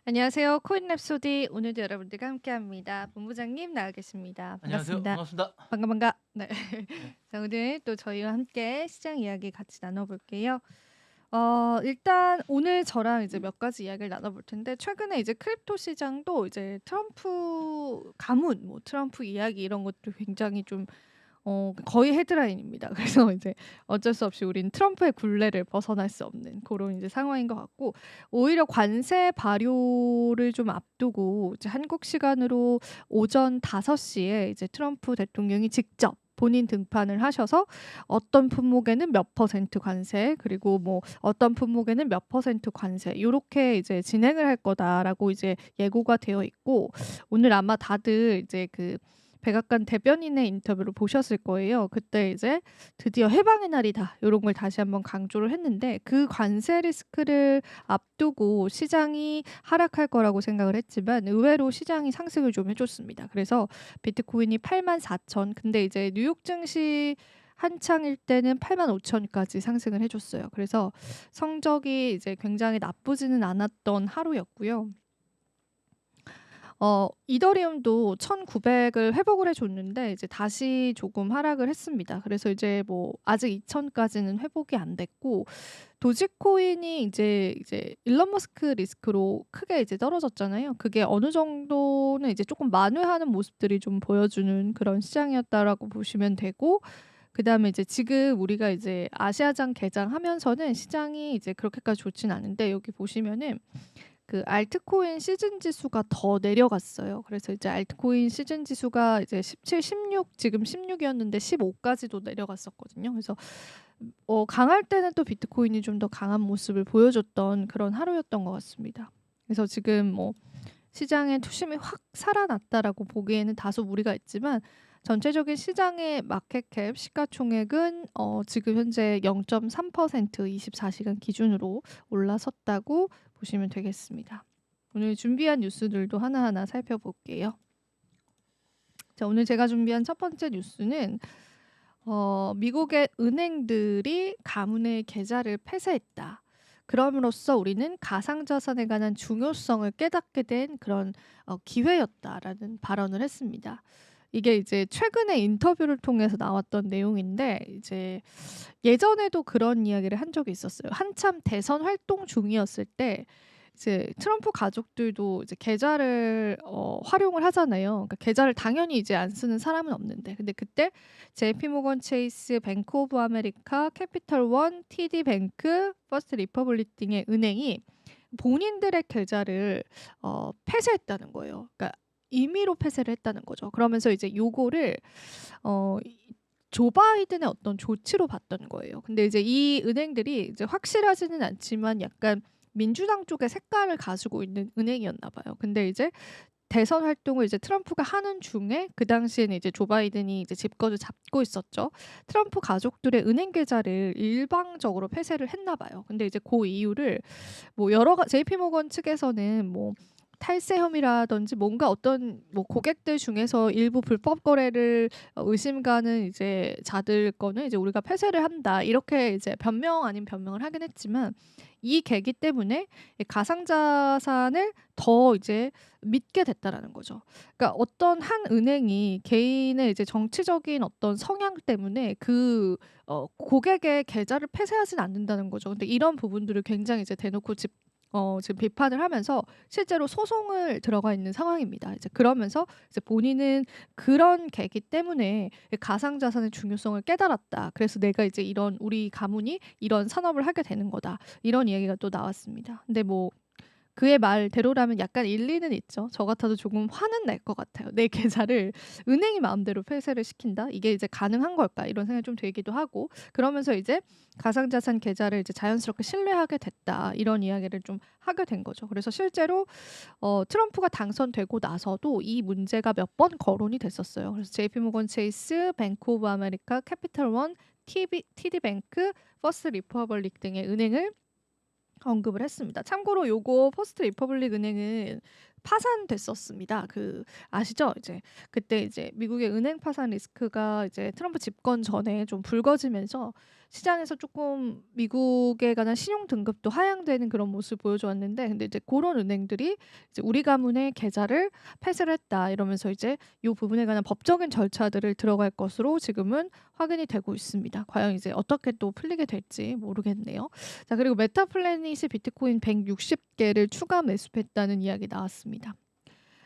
안녕하세요. 코인 랩소디 오늘도 여러분들과 함께합니다. 본부장님 나와 계십니다. 안녕하세요. 반갑습니다. 반갑습니다. 반가 반가. 네. 네. 자 오늘 또 저희와 함께 시장 이야기 같이 나눠볼게요. 일단 오늘 저랑 이제 몇 가지 이야기를 나눠볼 텐데 최근에 이제 크립토 시장도 이제 트럼프 가문, 뭐 트럼프 이야기 이런 것들 굉장히 좀 거의 헤드라인입니다. 그래서 이제 어쩔 수 없이 우린 트럼프의 굴레를 벗어날 수 없는 그런 이제 상황인 것 같고 오히려 관세 발효를 좀 앞두고 이제 한국 시간으로 오전 5시에 이제 트럼프 대통령이 직접 본인 등판을 하셔서 어떤 품목에는 몇 퍼센트 관세 그리고 뭐 어떤 품목에는 몇 퍼센트 관세 요렇게 이제 진행을 할 거다라고 이제 예고가 되어 있고 오늘 아마 다들 이제 그 백악관 대변인의 인터뷰를 보셨을 거예요. 그때 이제 "드디어 해방의 날이다." 요런 걸 다시 한번 강조를 했는데 그 관세 리스크를 앞두고 시장이 하락할 거라고 생각을 했지만 의외로 시장이 상승을 좀 해 줬습니다. 그래서 비트코인이 84,000 근데 이제 뉴욕 증시 한창일 때는 85,000 까지 상승을 해 줬어요. 그래서 성적이 이제 굉장히 나쁘지는 않았던 하루였고요. 이더리움도 1,900을 회복을 해 줬는데 이제 다시 조금 하락을 했습니다. 그래서 이제 뭐 아직 2,000 까지는 회복이 안 됐고 도지코인이 이제 일론 머스크 리스크로 크게 이제 떨어졌잖아요. 그게 어느 정도는 이제 조금 만회하는 모습들이 좀 보여주는 그런 시장이었다라고 보시면 되고 그다음에 이제 지금 우리가 이제 아시아장 개장하면서는 시장이 이제 그렇게까지 좋진 않은데 여기 보시면은 그 알트코인 시즌 지수가 더 내려갔어요. 그래서 이제 알트코인 시즌 지수가 이제 17, 16 지금 16 이었는데 15 까지도 내려갔었거든요. 그래서 강할 때는 또 비트코인이 좀 더 강한 모습을 보여줬던 그런 하루였던 것 같습니다. 그래서 지금 뭐 시장의 투심이 확 살아났다라고 보기에는 다소 무리가 있지만 전체적인 시장의 마켓캡 시가총액은 지금 현재 0.3% 24시간 기준으로 올라섰다고 보시면 되겠습니다. 오늘 준비한 뉴스들도 하나하나 살펴볼게요. 자, 오늘 제가 준비한 첫 번째 뉴스는 미국의 은행들이 가문의 계좌를 폐쇄했다. 그럼으로써 우리는 가상자산에 관한 중요성을 깨닫게 된 그런 기회였다라는 발언을 했습니다. 이게 이제 최근에 인터뷰를 통해서 나왔던 내용인데 이제 예전에도 그런 이야기를 한 적이 있었어요. 한참 대선 활동 중이었을 때 이제 트럼프 가족들도 이제 계좌를 활용을 하잖아요. 그러니까 계좌를 당연히 이제 안 쓰는 사람은 없는데 근데 그때 JP 모건 체이스, 뱅크 오브 아메리카, 캐피털 원, TD 뱅크, 퍼스트 리퍼블릭 등의 은행이 본인들의 계좌를 폐쇄했다는 거예요. 그러니까 임의로 폐쇄를 했다는 거죠. 그러면서 이제 요거를 어 조 바이든의 어떤 조치로 봤던 거예요. 근데 이제 이 은행들이 이제 확실하지는 않지만 약간 민주당 쪽의 색깔을 가지고 있는 은행이었나 봐요. 근데 이제 대선 활동을 이제 트럼프가 하는 중에 그 당시에는 이제 조 바이든이 이제 집거를 잡고 있었죠. 트럼프 가족들의 은행 계좌를 일방적으로 폐쇄를 했나 봐요. 근데 이제 그 이유를 뭐 여러 JP 모건 측에서는 뭐 탈세 혐의라든지 뭔가 어떤 뭐 고객들 중에서 일부 불법 거래를 의심 가는 이제 자들 거는 이제 우리가 폐쇄를 한다. 이렇게 이제 변명 아닌 변명을 하긴 했지만 이 계기 때문에 이 가상자산을 더 이제 믿게 됐다라는 거죠. 그러니까 어떤 한 은행이 개인의 이제 정치적인 어떤 성향 때문에 그 고객의 계좌를 폐쇄하진 않는다는 거죠. 근데 이런 부분들을 굉장히 이제 대놓고 지금 비판을 하면서 실제로 소송을 들어가 있는 상황입니다. 이제 그러면서 이제 본인은 그런 계기 때문에 가상자산의 중요성을 깨달았다. 그래서 내가 이제 이런 우리 가문이 이런 산업을 하게 되는 거다. 이런 이야기가 또 나왔습니다. 근데 뭐 그의 말대로라면 약간 일리는 있죠. 저 같아도 조금 화는 날 것 같아요. '내 계좌를 은행이 마음대로 폐쇄를 시킨다. 이게 이제 가능한 걸까?' 이런 생각이 좀 들기도 하고 그러면서 이제 "가상자산 계좌를 이제 자연스럽게 신뢰하게 됐다." 이런 이야기를 좀 하게 된 거죠. 그래서 실제로 트럼프가 당선되고 나서도 이 문제가 몇 번 거론이 됐었어요. 그래서 JP 모건 체이스, 뱅크 오브 아메리카, 캐피털 원, TD 뱅크, 퍼스트 리퍼블릭 등의 은행을 언급을 했습니다. 참고로 요거 퍼스트 리퍼블릭 은행은 파산됐었습니다. 아시죠? 이제 그때 이제 미국의 은행 파산 리스크가 이제 트럼프 집권 전에 좀 불거지면서 시장에서 조금 미국에 관한 신용 등급도 하향되는 그런 모습을 보여주었는데, 근데 이제 그런 은행들이 이제 "우리 가문의 계좌를 폐쇄를 했다." 이러면서 이제 요 부분에 관한 법적인 절차들을 들어갈 것으로 지금은 확인이 되고 있습니다. 과연 이제 어떻게 또 풀리게 될지 모르겠네요. 자, 그리고 메타플래닛이 비트코인 160개를 추가 매수했다는 이야기 나왔습니다.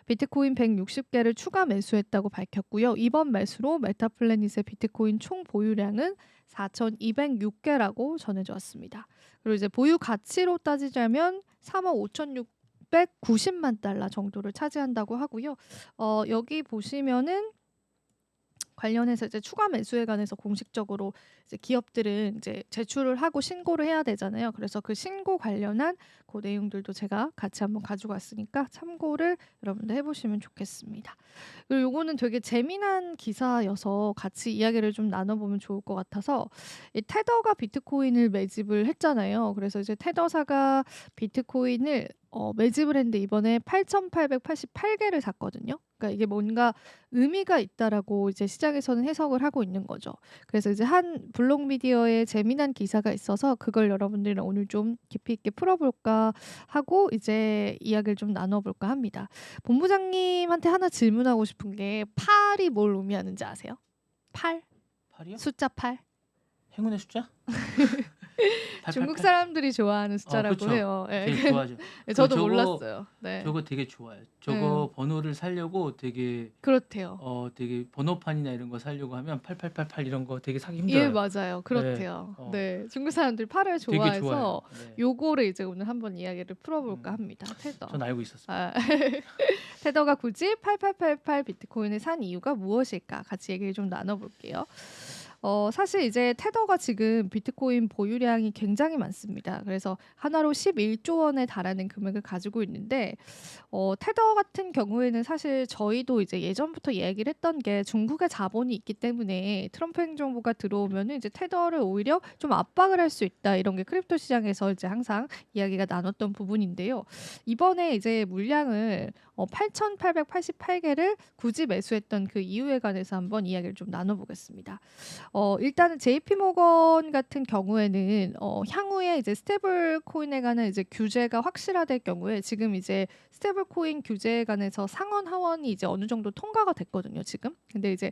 비트코인 160개를 추가 매수했다고 밝혔고요. 이번 매수로 메타플래닛의 비트코인 총 보유량은 4,206개라고 전해져 왔습니다. 그리고 이제 보유 가치로 따지자면 3억 5,690만 달러 정도를 차지한다고 하고요. 여기 보시면은 관련해서 이제 추가 매수에 관해서 공식적으로 이제 기업들은 이제 제출을 하고 신고를 해야 되잖아요. 그래서 그 신고 관련한 그 내용들도 제가 같이 한번 가지고 왔으니까 참고를 여러분들 해보시면 좋겠습니다. 그리고 요거는 되게 재미난 기사여서 같이 이야기를 좀 나눠보면 좋을 것 같아서, 이 테더가 비트코인을 매집을 했잖아요. 그래서 이제 테더사가 비트코인을 매집을 했는데 이번에 8,888개를 샀거든요. 그러니까 이게 뭔가 의미가 있다라고 이제 시장에서는 해석을 하고 있는 거죠. 그래서 이제 한 블록 미디어에 재미난 기사가 있어서 그걸 여러분들이랑 오늘 좀 깊이 있게 풀어볼까 하고 이제 이야기를 좀 나눠볼까 합니다. 본부장님한테 하나 질문하고 싶은 게, 팔이 뭘 의미하는지 아세요? 팔? 팔이요? 숫자 8? 행운의 숫자? 중국 888? 사람들이 좋아하는 숫자라고 그쵸. 해요. 예. 되게 좋아하죠. 저도 저거 몰랐어요. 네. 저거 되게 좋아요. 음, 저거 번호를 살려고 되게 그렇대요. 되게 번호판이나 이런 거 살려고 하면 8888 이런 거 되게 사기 예, 힘들어요. 맞아요. 네. 그렇대요. 네. 중국 사람들이 팔을 되게 좋아해서 좋아해요. 네. 요거를 이제 오늘 한번 이야기를 풀어볼까 음, 합니다. 테더. 전 알고 있었어요. 아, 테더가 굳이 8888 비트코인을 산 이유가 무엇일까? 같이 얘기를 좀 나눠볼게요. 사실 이제 테더가 지금 비트코인 보유량이 굉장히 많습니다. 그래서 하나로 11조 원에 달하는 금액을 가지고 있는데, 테더 같은 경우에는 사실 저희도 이제 예전부터 얘기를 했던 게, 중국의 자본이 있기 때문에 트럼프 행정부가 들어오면은 이제 테더를 오히려 좀 압박을 할 수 있다, 이런 게 크립토 시장에서 이제 항상 이야기가 나눴던 부분인데요. 이번에 이제 물량을 8,888개를 굳이 매수했던 그 이유에 관해서 한번 이야기를 좀 나눠보겠습니다. 일단은 JP 모건 같은 경우에는 향후에 이제 스테이블 코인에 관한 이제 규제가 확실화될 경우에, 지금 이제 스테이블 코인 규제에 관해서 상원 하원이 이제 어느 정도 통과가 됐거든요, 지금. 근데 이제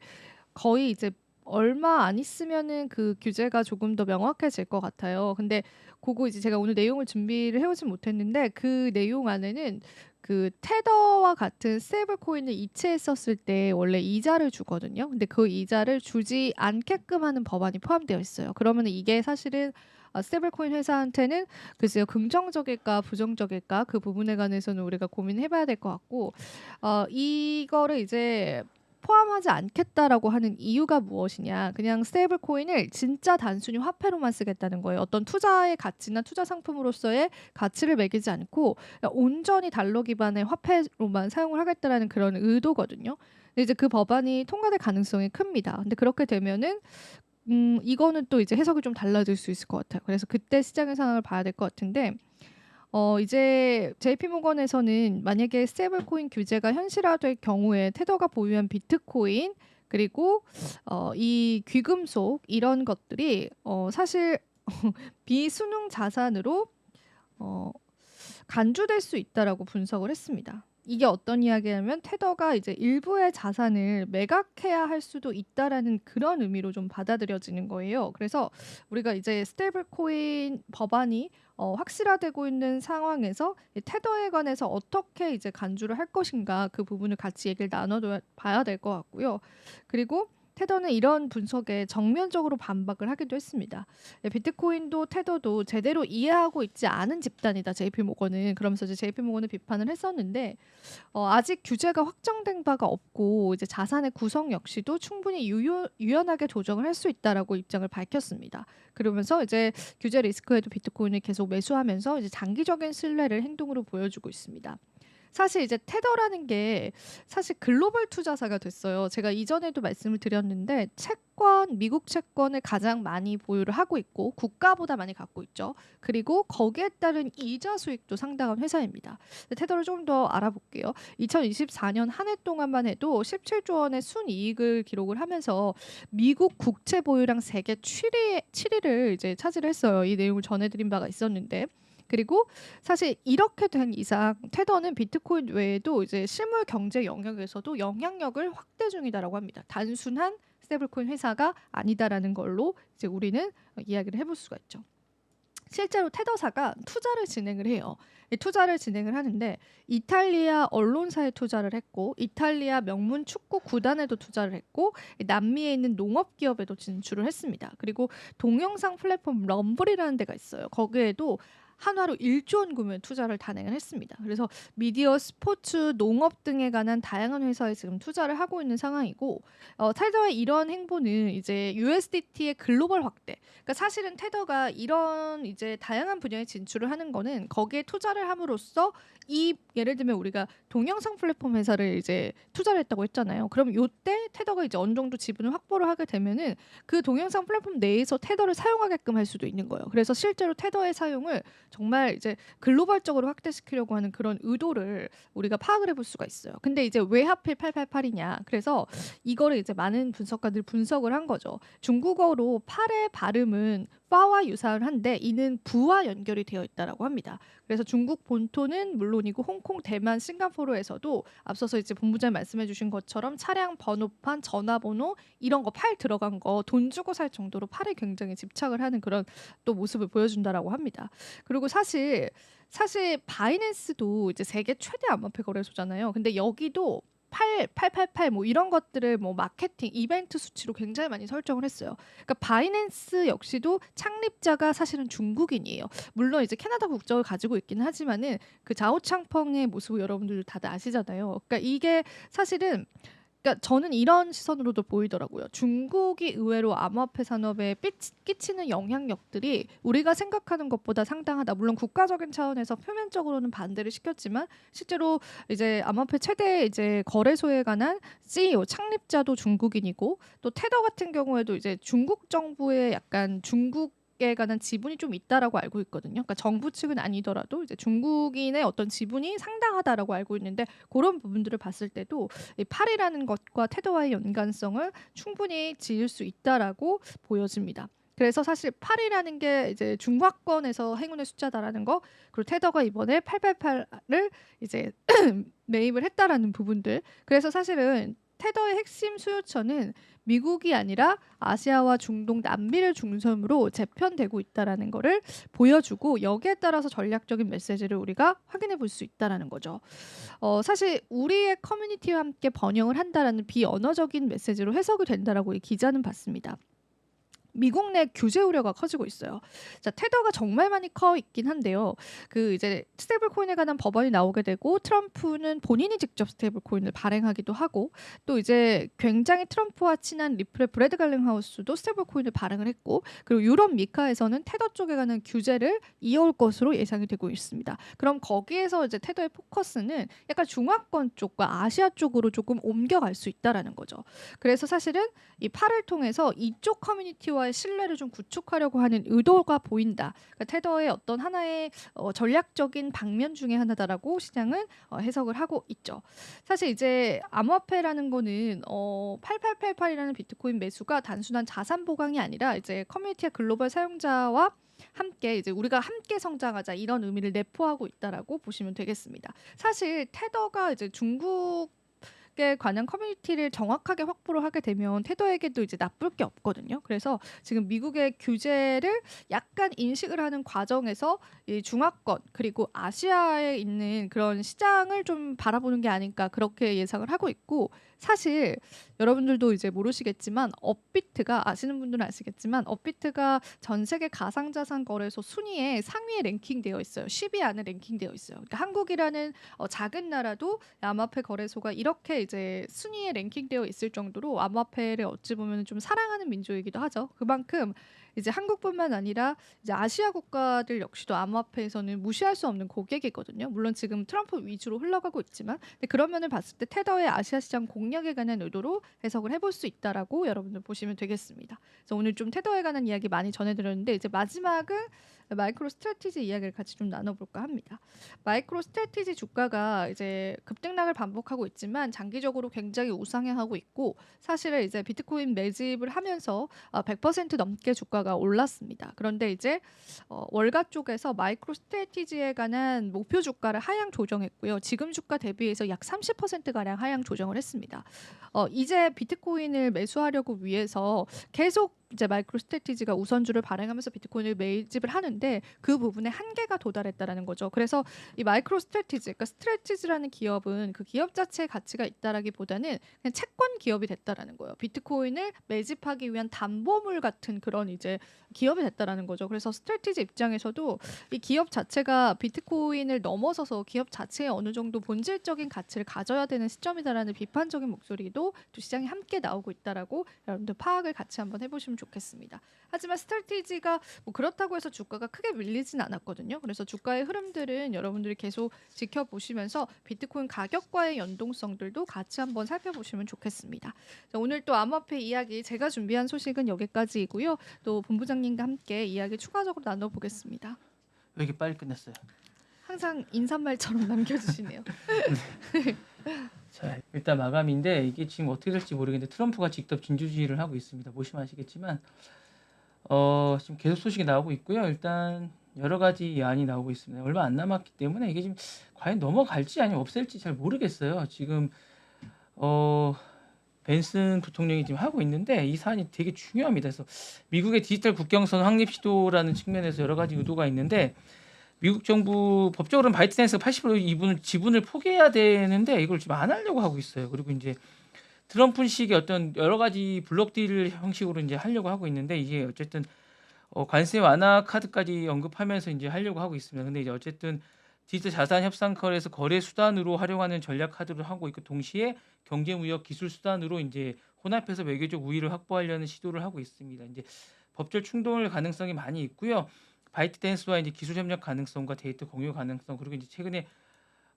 거의 이제 얼마 안 있으면은 그 규제가 조금 더 명확해질 것 같아요. 근데 그거 이제 제가 오늘 내용을 준비를 해오진 못했는데, 그 내용 안에는 그 테더와 같은 스테이블 코인을 이체했었을 때 원래 이자를 주거든요. 근데 그 이자를 주지 않게끔 하는 법안이 포함되어 있어요. 그러면 이게 사실은 스테이블 코인 회사한테는 글쎄요, 긍정적일까 부정적일까, 그 부분에 관해서는 우리가 고민해봐야 될 것 같고, 이거를 이제 포함하지 않겠다라고 하는 이유가 무엇이냐? 그냥 스테이블 코인을 진짜 단순히 화폐로만 쓰겠다는 거예요. 어떤 투자의 가치나 투자 상품으로서의 가치를 매기지 않고 온전히 달러 기반의 화폐로만 사용을 하겠다라는 그런 의도거든요. 근데 이제 그 법안이 통과될 가능성이 큽니다. 근데 그렇게 되면은 이거는 또 이제 해석이 좀 달라질 수 있을 것 같아요. 그래서 그때 시장의 상황을 봐야 될 것 같은데, 이제 JP 모건에서는 만약에 스테이블 코인 규제가 현실화될 경우에 테더가 보유한 비트코인, 그리고 이 귀금속, 이런 것들이 사실 비순ung 자산으로 어, 간주될 수 있다라고 분석을 했습니다. 이게 어떤 이야기냐면, 테더가 이제 일부의 자산을 매각해야 할 수도 있다라는 그런 의미로 좀 받아들여지는 거예요. 그래서 우리가 이제 스테이블 코인 법안이 확실화되고 있는 상황에서 이 테더에 관해서 어떻게 이제 간주를 할 것인가, 그 부분을 같이 얘기를 나눠봐야 될 것 같고요. 그리고 테더는 이런 분석에 정면적으로 반박을 하기도 했습니다. 비트코인도 테더도 제대로 이해하고 있지 않은 집단이다, JP 모건은. 그러면서 이제 JP 모건은 비판을 했었는데, 아직 규제가 확정된 바가 없고 이제 자산의 구성 역시도 충분히 유연하게 조정을 할 수 있다라고 입장을 밝혔습니다. 그러면서 이제 규제 리스크에도 비트코인을 계속 매수하면서 이제 장기적인 신뢰를 행동으로 보여주고 있습니다. 사실 이제 테더라는 게 사실 글로벌 투자사가 됐어요. 제가 이전에도 말씀을 드렸는데 채권, 미국 채권을 가장 많이 보유를 하고 있고 국가보다 많이 갖고 있죠. 그리고 거기에 따른 이자 수익도 상당한 회사입니다. 테더를 좀 더 알아볼게요. 2024년 한 해 동안만 해도 17조 원의 순이익을 기록을 하면서 미국 국채 보유량 세계 7위를 이제 차지를 했어요. 이 내용을 전해드린 바가 있었는데. 그리고 사실 이렇게 된 이상 테더는 비트코인 외에도 이제 실물 경제 영역에서도 영향력을 확대 중이다라고 합니다. 단순한 스테이블코인 회사가 아니다라는 걸로 이제 우리는 이야기를 해볼 수가 있죠. 실제로 테더사가 투자를 진행을 해요. 이 투자를 진행을 하는데 이탈리아 언론사에 투자를 했고 이탈리아 명문 축구 구단에도 투자를 했고 남미에 있는 농업 기업에도 진출을 했습니다. 그리고 동영상 플랫폼 럼블이라는 데가 있어요. 거기에도 한화로 1조 원 규모의 투자를 단행을 했습니다. 그래서 미디어, 스포츠, 농업 등에 관한 다양한 회사에 지금 투자를 하고 있는 상황이고 테더의 이런 행보는 이제 USDT의 글로벌 확대. 그러니까 사실은 테더가 이런 이제 다양한 분야에 진출을 하는 거는 거기에 투자를 함으로써 이 예를 들면 우리가 동영상 플랫폼 회사를 이제 투자를 했다고 했잖아요. 그럼 요때 테더가 이제 어느 정도 지분을 확보를 하게 되면은 그 동영상 플랫폼 내에서 테더를 사용하게끔 할 수도 있는 거예요. 그래서 실제로 테더의 사용을 정말 이제 글로벌적으로 확대시키려고 하는 그런 의도를 우리가 파악을 해볼 수가 있어요. 근데 이제 왜 하필 888이냐? 그래서 이거를 이제 많은 분석가들이 분석을 한 거죠. 중국어로 팔의 발음은 파와 유사한데 이는 부와 연결이 되어 있다라고 합니다. 그래서 중국 본토는 물론이고 홍콩, 대만, 싱가포르에서도 앞서서 이제 본부장님 말씀해주신 것처럼 차량 번호판, 전화번호 이런 거 팔 들어간 거 돈 주고 살 정도로 팔에 굉장히 집착을 하는 그런 또 모습을 보여준다라고 합니다. 그리고 사실 바이낸스도 이제 세계 최대 암호화폐 거래소잖아요. 근데 여기도 888 뭐 이런 것들을 뭐 마케팅 이벤트 수치로 굉장히 많이 설정을 했어요. 그러니까 바이낸스 역시도 창립자가 사실은 중국인이에요. 물론 이제 캐나다 국적을 가지고 있기는 하지만은 그 자오창펑의 모습을 여러분들 다들 아시잖아요. 그러니까 이게 사실은 그러니까 저는 이런 시선으로도 보이더라고요. 중국이 의외로 암호화폐 산업에 끼치는 영향력들이 우리가 생각하는 것보다 상당하다. 물론 국가적인 차원에서 표면적으로는 반대를 시켰지만 실제로 이제 암호화폐 최대 이제 거래소에 관한 CEO 창립자도 중국인이고 또 테더 같은 경우에도 이제 중국 정부의 약간 중국에 관한 지분이 좀 있다라고 알고 있거든요. 그러니까 정부 측은 아니더라도 이제 중국인의 어떤 지분이 상당하다라고 알고 있는데 그런 부분들을 봤을 때도 이 팔이라는 것과 테더와의 연관성을 충분히 지을 수 있다라고 보여집니다. 그래서 사실 8이라는 게 이제 중화권에서 행운의 숫자다라는 거 그리고 테더가 이번에 888을 이제 매입을 했다라는 부분들 그래서 사실은 테더의 핵심 수요처는 미국이 아니라 아시아와 중동, 남미를 중심으로 재편되고 있다라는 거를 보여주고 여기에 따라서 전략적인 메시지를 우리가 확인해 볼 수 있다라는 거죠. 사실 우리의 커뮤니티와 함께 번영을 한다라는 비언어적인 메시지로 해석이 된다라고 이 기자는 봤습니다. 미국 내 규제 우려가 커지고 있어요. 자, 테더가 정말 많이 커 있긴 한데요. 그 이제 스테이블 코인에 관한 법안이 나오게 되고 트럼프는 본인이 직접 스테이블 코인을 발행하기도 하고 또 이제 굉장히 트럼프와 친한 리플의 브래드 갈링하우스도 스테이블 코인을 발행을 했고 그리고 유럽 미카에서는 테더 쪽에 관한 규제를 이어올 것으로 예상이 되고 있습니다. 그럼 거기에서 이제 테더의 포커스는 약간 중화권 쪽과 아시아 쪽으로 조금 옮겨갈 수 있다라는 거죠. 그래서 사실은 이 팔을 통해서 이쪽 커뮤니티와의 신뢰를 좀 구축하려고 하는 의도가 보인다. 그러니까 테더의 어떤 하나의 전략적인 방면 중에 하나다라고 시장은 해석을 하고 있죠. 사실 이제 암호화폐라는 거는 8888이라는 비트코인 매수가 단순한 자산 보강이 아니라 이제 커뮤니티의 글로벌 사용자와 함께 이제 우리가 함께 성장하자 이런 의미를 내포하고 있다라고 보시면 되겠습니다. 사실 테더가 이제 중국에 관한 커뮤니티를 정확하게 확보를 하게 되면 테더에게도 이제 나쁠 게 없거든요. 그래서 지금 미국의 규제를 약간 인식을 하는 과정에서 이 중화권 그리고 아시아에 있는 그런 시장을 좀 바라보는 게 아닐까 그렇게 예상을 하고 있고 사실 여러분들도 이제 모르시겠지만 업비트가 아시는 분들은 아시겠지만 업비트가 전 세계 가상자산 거래소 순위에 상위에 랭킹되어 있어요. 10위 안에 랭킹되어 있어요. 그러니까 한국이라는 작은 나라도 암호화폐 거래소가 이렇게 이제 순위에 랭킹되어 있을 정도로 암호화폐를 어찌 보면 좀 사랑하는 민족이기도 하죠. 그만큼 이제 한국뿐만 아니라 이제 아시아 국가들 역시도 암호화폐에서는 무시할 수 없는 고객이거든요. 물론 지금 트럼프 위주로 흘러가고 있지만 근데 그런 면을 봤을 때 테더의 아시아 시장 공략에 관한 의도로 해석을 해볼 수 있다라고 여러분들 보시면 되겠습니다. 그래서 오늘 좀 테더에 관한 이야기 많이 전해드렸는데 이제 마지막은 마이크로 스트래티지 이야기를 같이 좀 나눠볼까 합니다. 마이크로 스트래티지 주가가 이제 급등락을 반복하고 있지만 장기적으로 굉장히 우상향하고 있고 사실은 이제 비트코인 매집을 하면서 100% 넘게 주가가 올랐습니다. 그런데 이제 월가 쪽에서 마이크로 스트래티지에 관한 목표 주가를 하향 조정했고요. 지금 주가 대비해서 약 30%가량 하향 조정을 했습니다. 이제 비트코인을 매수하려고 위해서 계속 이제 마이크로 스트래티지가 우선주를 발행하면서 비트코인을 매집을 하는데 그 부분에 한계가 도달했다라는 거죠. 그래서 이 마이크로 스트래티지, 그러니까 스트래티지라는 기업은 그 기업 자체의 가치가 있다라기보다는 그냥 채권 기업이 됐다라는 거예요. 비트코인을 매집하기 위한 담보물 같은 그런 이제 기업이 됐다라는 거죠. 그래서 스트래티지 입장에서도 이 기업 자체가 비트코인을 넘어서서 기업 자체에 어느 정도 본질적인 가치를 가져야 되는 시점이다라는 비판적인 목소리도 또 시장에 함께 나오고 있다라고 여러분들 파악을 같이 한번 해보시면 좋겠습니다. 하지만 스트래티지가 뭐 그렇다고 해서 주가가 크게 밀리진 않았거든요. 그래서 주가의 흐름들은 여러분들이 계속 지켜보시면서 비트코인 가격과의 연동성들도 같이 한번 살펴보시면 좋겠습니다. 자, 오늘 또 암호화폐 이야기 제가 준비한 소식은 여기까지이고요. 또 본부장님과 함께 이야기 추가적으로 나눠보겠습니다. 왜 이렇게 빨리 끝냈어요? 항상 인사말처럼 남겨주시네요. 자, 일단 마감인데 이게 지금 어떻게 될지 모르겠는데 트럼프가 직접 진두지휘를 하고 있습니다. 보시면 아시겠지만 지금 계속 소식이 나오고 있고요. 일단 여러 가지 안이 나오고 있습니다. 얼마 안 남았기 때문에 이게 지금 과연 넘어갈지 아니면 없앨지 잘 모르겠어요. 지금 벤슨 부통령이 지금 하고 있는데 이 사안이 되게 중요합니다. 그래서 미국의 디지털 국경선 확립 시도라는 측면에서 여러 가지 의도가 있는데 미국 정부 법적으로는 바이트댄스가 80% 지분을 포기해야 되는데 이걸 지금 안 하려고 하고 있어요. 그리고 이제 트럼프식의 어떤 여러 가지 블록 딜 형식으로 이제 하려고 하고 있는데 이게 어쨌든 관세 완화 카드까지 언급하면서 이제 하려고 하고 있습니다. 근데 이제 어쨌든 디지털 자산 협상커에서 거래 수단으로 활용하는 전략 카드를 하고 있고 동시에 경제 무역 기술 수단으로 이제 혼합해서 외교적 우위를 확보하려는 시도를 하고 있습니다. 이제 법적 충돌 가능성이 많이 있고요. 바이트댄스와 이제 기술 협력 가능성과 데이터 공유 가능성 그리고 이제 최근에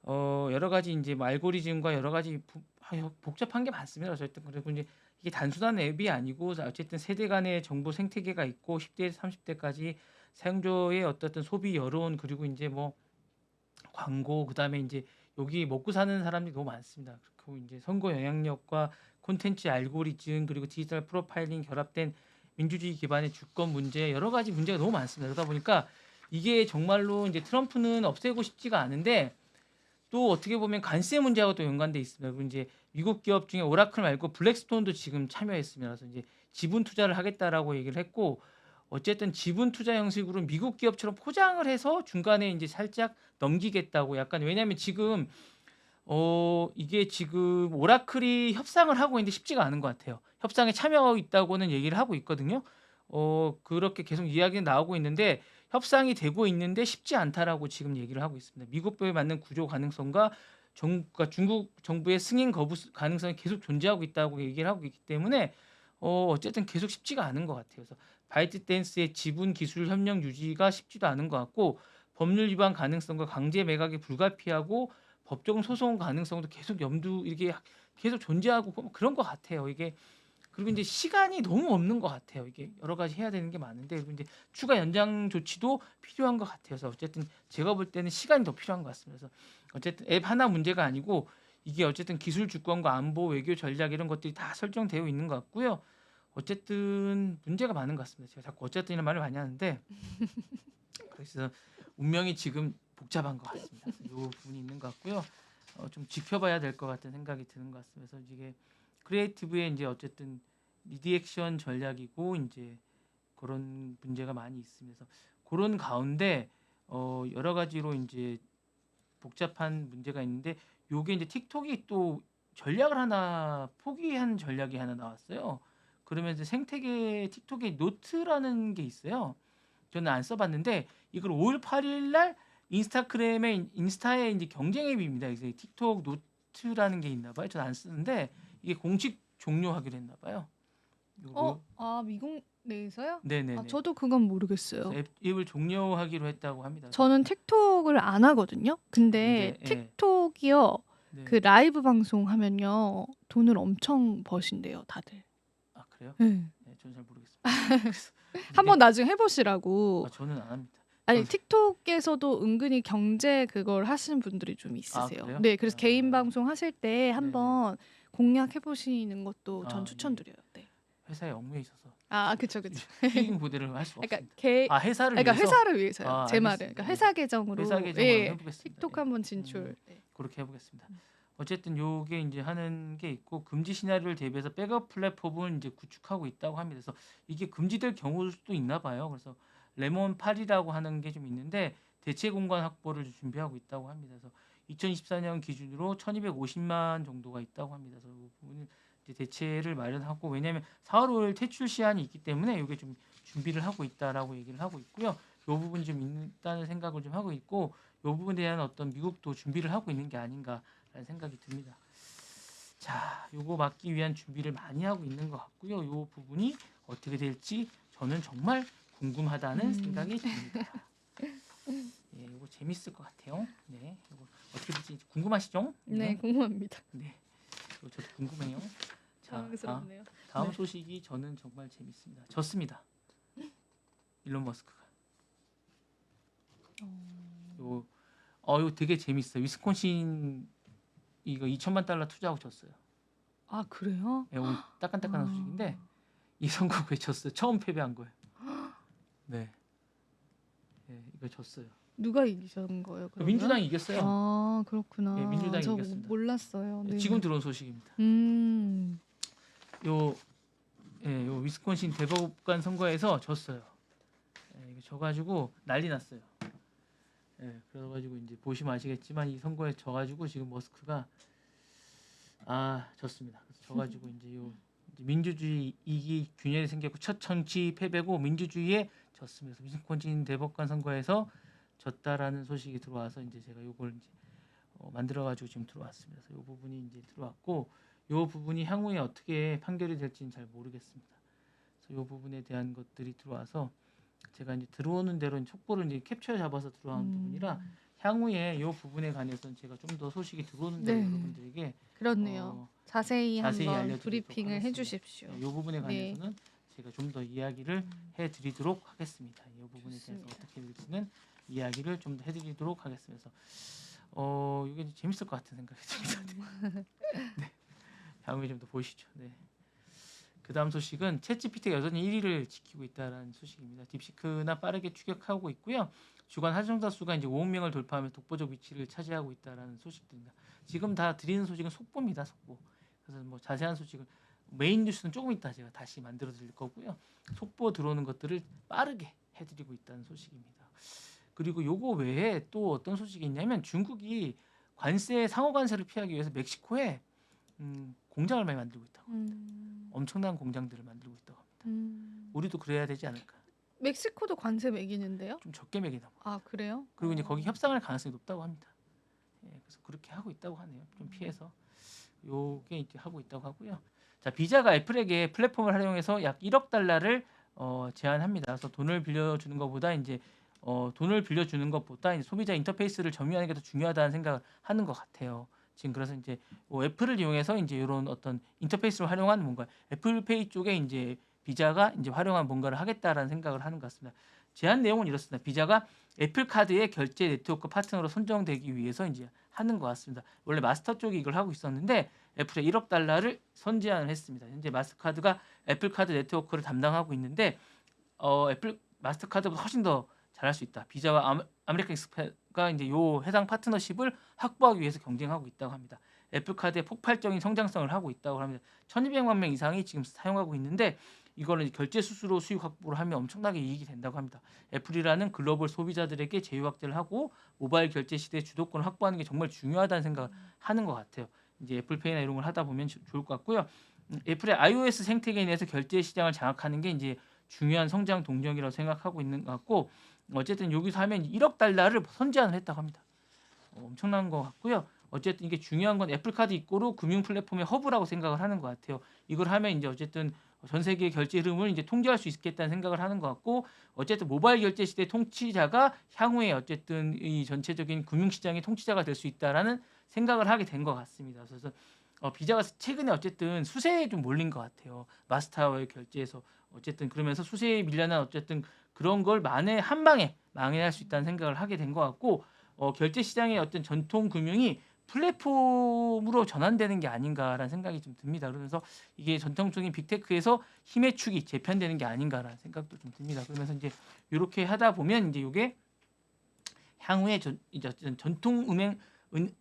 여러 가지 이제 뭐 알고리즘과 여러 가지 복잡한 게 많습니다. 어쨌든 그리고 이제 이게 단순한 앱이 아니고 어쨌든 세대 간의 정보 생태계가 있고 10대, 30대까지 사용자의 어떤 소비 여론 그리고 이제 뭐 광고 그다음에 이제 여기 먹고 사는 사람들이 너무 많습니다. 그리고 이제 선거 영향력과 콘텐츠 알고리즘 그리고 디지털 프로파일링 결합된 민주주의 기반의 주권 문제 여러 가지 문제가 너무 많습니다. 그러다 보니까 이게 정말로 이제 트럼프는 없애고 싶지가 않은데 또 어떻게 보면 관세 문제하고 또 연관돼 있습니다. 그리고 이제 미국 기업 중에 오라클 말고 블랙스톤도 지금 참여했습니다. 그래서 이제 지분 투자를 하겠다라고 얘기를 했고 어쨌든 지분 투자 형식으로 미국 기업처럼 포장을 해서 중간에 이제 살짝 넘기겠다고 약간 왜냐하면 지금 이게 지금 오라클이 협상을 하고 있는데 쉽지가 않은 것 같아요. 협상에 참여하고 있다고는 얘기를 하고 있거든요. 그렇게 계속 이야기는 나오고 있는데 협상이 되고 있는데 쉽지 않다라고 지금 얘기를 하고 있습니다. 미국법에 맞는 구조 가능성과 그러니까 중국 정부의 승인 거부 가능성이 계속 존재하고 있다고 얘기를 하고 있기 때문에 어쨌든 계속 쉽지가 않은 것 같아요. 그래서 바이트댄스의 지분 기술 협력 유지가 쉽지도 않은 것 같고 법률 위반 가능성과 강제 매각이 불가피하고 법적 소송 가능성도 계속 이게 계속 존재하고 그런 것 같아요. 이게 그리고 이제 시간이 너무 없는 것 같아요. 이게 여러 가지 해야 되는 게 많은데 그리고 이제 추가 연장 조치도 필요한 것 같아요. 그래서 어쨌든 제가 볼 때는 시간이 더 필요한 것 같습니다. 그래서 어쨌든 앱 하나 문제가 아니고 이게 어쨌든 기술 주권과 안보 외교 전략 이런 것들이 다 설정되어 있는 것 같고요. 어쨌든 문제가 많은 것 같습니다. 제가 자꾸 어쨌든 이런 말을 많이 하는데 그래서 운명이 지금 복잡한 것 같습니다. 이 부분이 있는 것 같고요. 좀 지켜봐야 될 것 같은 생각이 드는 것 같습니다. 그래서 이게 크리에이티브의 이제 어쨌든 리디액션 전략이고 이제 그런 문제가 많이 있습니다. 그래서 그런 가운데 여러 가지로 이제 복잡한 문제가 있는데 요게 이제 틱톡이 또 전략을 하나 포기한 전략이 하나 나왔어요. 그러면서 생태계 틱톡에 노트라는 게 있어요. 저는 안 써봤는데 이걸 5월 8일 날 인스타에 이제 경쟁 앱입니다. 이제 틱톡 노트라는 게 있나 봐요. 저는 안 쓰는데 이게 공식 종료하기로 했나 봐요. 이거 미국 내에서요? 네네네. 저도 그건 모르겠어요. 앱을 종료하기로 했다고 합니다. 저는 틱톡을 안 하거든요. 근데 이제 예. 틱톡이요. 네. 그 라이브 방송하면요. 돈을 엄청 버신대요, 다들. 아 그래요? 네. 네, 저는 잘 모르겠습니다. 그래서 한번 나중에 해보시라고. 저는 안 합니다. 아니 저는- 틱톡에서도 은근히 경제 그걸 하시는 분들이 좀 아 있으세요. 그래요? 네, 그래서 개인 아, 방송 하실 때 한번 공략해 보시는 것도 전 아, 추천드려요. 네. 회사에 업무에 있어서 그쵸. 수익 보대를 할 수가 그러니까 없습니다. 회사를 그러니까 위해서 회사를 위해서요. 아, 제 말은. 알겠습니다. 그러니까 예. 회사 계정으로 회사 계정으로 예, 해보겠습니다. 틱톡 예. 한번 진출. 네. 그렇게 해보겠습니다. 어쨌든 요게 이제 하는 게 있고 금지 시나리오를 대비해서 백업 플랫폼을 이제 구축하고 있다고 합니다. 그래서 이게 금지될 경우도 있나 봐요. 그래서 레몬 8이라고 하는 게 좀 있는데 대체 공간 확보를 준비하고 있다고 합니다. 그래서 2024년 기준으로 1,250만 정도가 있다고 합니다. 그래서 이 부분은 이제 대체를 마련하고 왜냐하면 4월 5일 퇴출 시한이 있기 때문에 이게 좀 준비를 하고 있다라고 얘기를 하고 있고요. 이 부분이 좀 있다는 생각을 좀 하고 있고 이 부분에 대한 어떤 미국도 준비를 하고 있는 게 아닌가라는 생각이 듭니다. 자, 요거 막기 위한 준비를 많이 하고 있는 것 같고요. 요 부분이 어떻게 될지 저는 정말 궁금하다는 생각이 듭니다. 예, 이거 재밌을 것 같아요. 네, 이거 어떻게 될지 궁금하시죠? 네, 궁금합니다. 네, 이거 저도 궁금해요. 자, 당황스럽네요. 다음 네. 소식이 저는 정말 재밌습니다. 졌습니다. 일론 머스크가. 이거 되게 재밌어요. 위스콘신 이거 2천만 달러 투자하고 졌어요. 그래요? 예, 오늘 따끈따끈한 소식인데 이 선거구에 졌어요. 처음 패배한 거예요. 네, 예, 이거 졌어요. 누가 이기신 거예요? 그러면? 민주당이 이겼어요. 그렇구나. 예, 민주당이 저 이겼습니다. 몰랐어요. 네. 지금 들어온 소식입니다. 요 위스콘신 대법관 선거에서 졌어요. 예, 이거 져가지고 난리 났어요. 예, 그래가지고 이제 보시면 아시겠지만 이 선거에 져가지고 지금 머스크가 졌습니다. 그래서 져가지고 이제 이제 민주주의 이기 균열이 생겼고 첫 정치 패배고 민주주의에 졌습니다. 위스콘신 대법관 선거에서 졌다라는 소식이 들어와서 이제 제가 요걸 이제 만들어가지고 지금 들어왔습니다. 그래서 요 부분이 이제 들어왔고 요 부분이 향후에 어떻게 판결이 될지는 잘 모르겠습니다. 그래서 요 부분에 대한 것들이 들어와서 제가 이제 들어오는 대로 촉보를 이제 캡처 잡아서 들어온 부분이라 향후에 요 부분에 관해서는 제가 좀 더 소식이 들어오는 대로 네. 여러분들에게 그렇네요. 자세히 한번 알려드리도록 브리핑을 하겠습니다. 해주십시오. 이 부분에 관해서는 제가 좀 더 이야기를 해드리도록 하겠습니다. 이 부분에 대해서 좋습니다. 어떻게 될지는 이야기를 좀 더 해드리도록 하겠습니다. 이게 재밌을 것 같은 생각이 듭니다. 네. 다음에 좀 더 보시죠. 네. 그 다음 소식은 챗GPT가 여전히 1위를 지키고 있다는 소식입니다. 딥시크나 빠르게 추격하고 있고요. 주간 사용자 수가 이제 5억 명을 돌파하며 독보적 위치를 차지하고 있다는 소식들입니다. 지금 다 드리는 소식은 속보입니다. 속보. 그래서 뭐 자세한 소식은 메인 뉴스는 조금 이따 제가 다시 만들어 드릴 거고요. 속보 들어오는 것들을 빠르게 해드리고 있다는 소식입니다. 그리고 요거 외에 또 어떤 소식이 있냐면 중국이 상호 관세를 피하기 위해서 멕시코에 공장을 많이 만들고 있다고 합니다. 엄청난 공장들을 만들고 있다고 합니다. 우리도 그래야 되지 않을까? 멕시코도 관세 매기는데요? 좀 적게 매기나 봐. 그래요? 그리고 이제 거기 협상할 가능성이 높다고 합니다. 예, 그래서 그렇게 하고 있다고 하네요. 좀 피해서 요게 이제 하고 있다고 하고요. 자, 비자가 애플에게 플랫폼을 활용해서 약 1억 달러를 제안합니다. 그래서 돈을 빌려주는 것보다 이제 소비자 인터페이스를 점유하는 게 더 중요하다는 생각을 하는 것 같아요. 지금 그래서 이제 애플을 이용해서 이제 이런 어떤 인터페이스를 활용한 뭔가 애플페이 쪽에 이제 비자가 이제 활용한 뭔가를 하겠다라는 생각을 하는 것 같습니다. 제안 내용은 이렇습니다. 비자가 애플 카드의 결제 네트워크 파트너로 선정되기 위해서 이제 하는 것 같습니다. 원래 마스터 쪽이 이걸 하고 있었는데 애플에 1억 달러를 선제안을 했습니다. 현재 마스터카드가 애플 카드 네트워크를 담당하고 있는데 애플 마스터카드보다 훨씬 더 잘할 수 있다. 비자와 아메리칸 익스프레스가 이제 요 해당 파트너십을 확보하기 위해서 경쟁하고 있다고 합니다. 애플카드의 폭발적인 성장성을 하고 있다고 합니다. 1,200만 명 이상이 지금 사용하고 있는데 이거는 결제 수수료 수익 확보를 하면 엄청나게 이익이 된다고 합니다. 애플이라는 글로벌 소비자들에게 제휴 확대를 하고 모바일 결제 시대의 주도권을 확보하는 게 정말 중요하다는 생각을 하는 것 같아요. 이제 애플페이나 이런 걸 하다 보면 좋을 것 같고요. 애플의 iOS 생태계에 내에서 결제 시장을 장악하는 게 이제 중요한 성장 동력이라고 생각하고 있는 것 같고 어쨌든 여기서 하면 1억 달러를 선제안을 했다고 합니다. 엄청난 것 같고요. 어쨌든 이게 중요한 건 애플카드 입고로 금융 플랫폼의 허브라고 생각을 하는 것 같아요. 이걸 하면 이제 어쨌든 전 세계 결제 흐름을 이제 통제할 수 있겠다는 생각을 하는 것 같고 어쨌든 모바일 결제 시대 통치자가 향후에 어쨌든 이 전체적인 금융시장의 통치자가 될 수 있다라는 생각을 하게 된 것 같습니다. 그래서 비자가 최근에 어쨌든 수세에 좀 몰린 것 같아요. 마스터와의 결제에서 어쨌든 그러면서 수세에 밀려난 어쨌든 그런 걸 만에 한 방에 망해할 수 있다는 생각을 하게 된 것 같고 결제 시장의 어떤 전통 금융이 플랫폼으로 전환되는 게 아닌가라는 생각이 좀 듭니다. 그러면서 이게 전통적인 빅테크에서 힘의 축이 재편되는 게 아닌가라는 생각도 좀 듭니다. 그러면서 이제 이렇게 하다 보면 이제 이게 향후에 이제 어쨌든 전통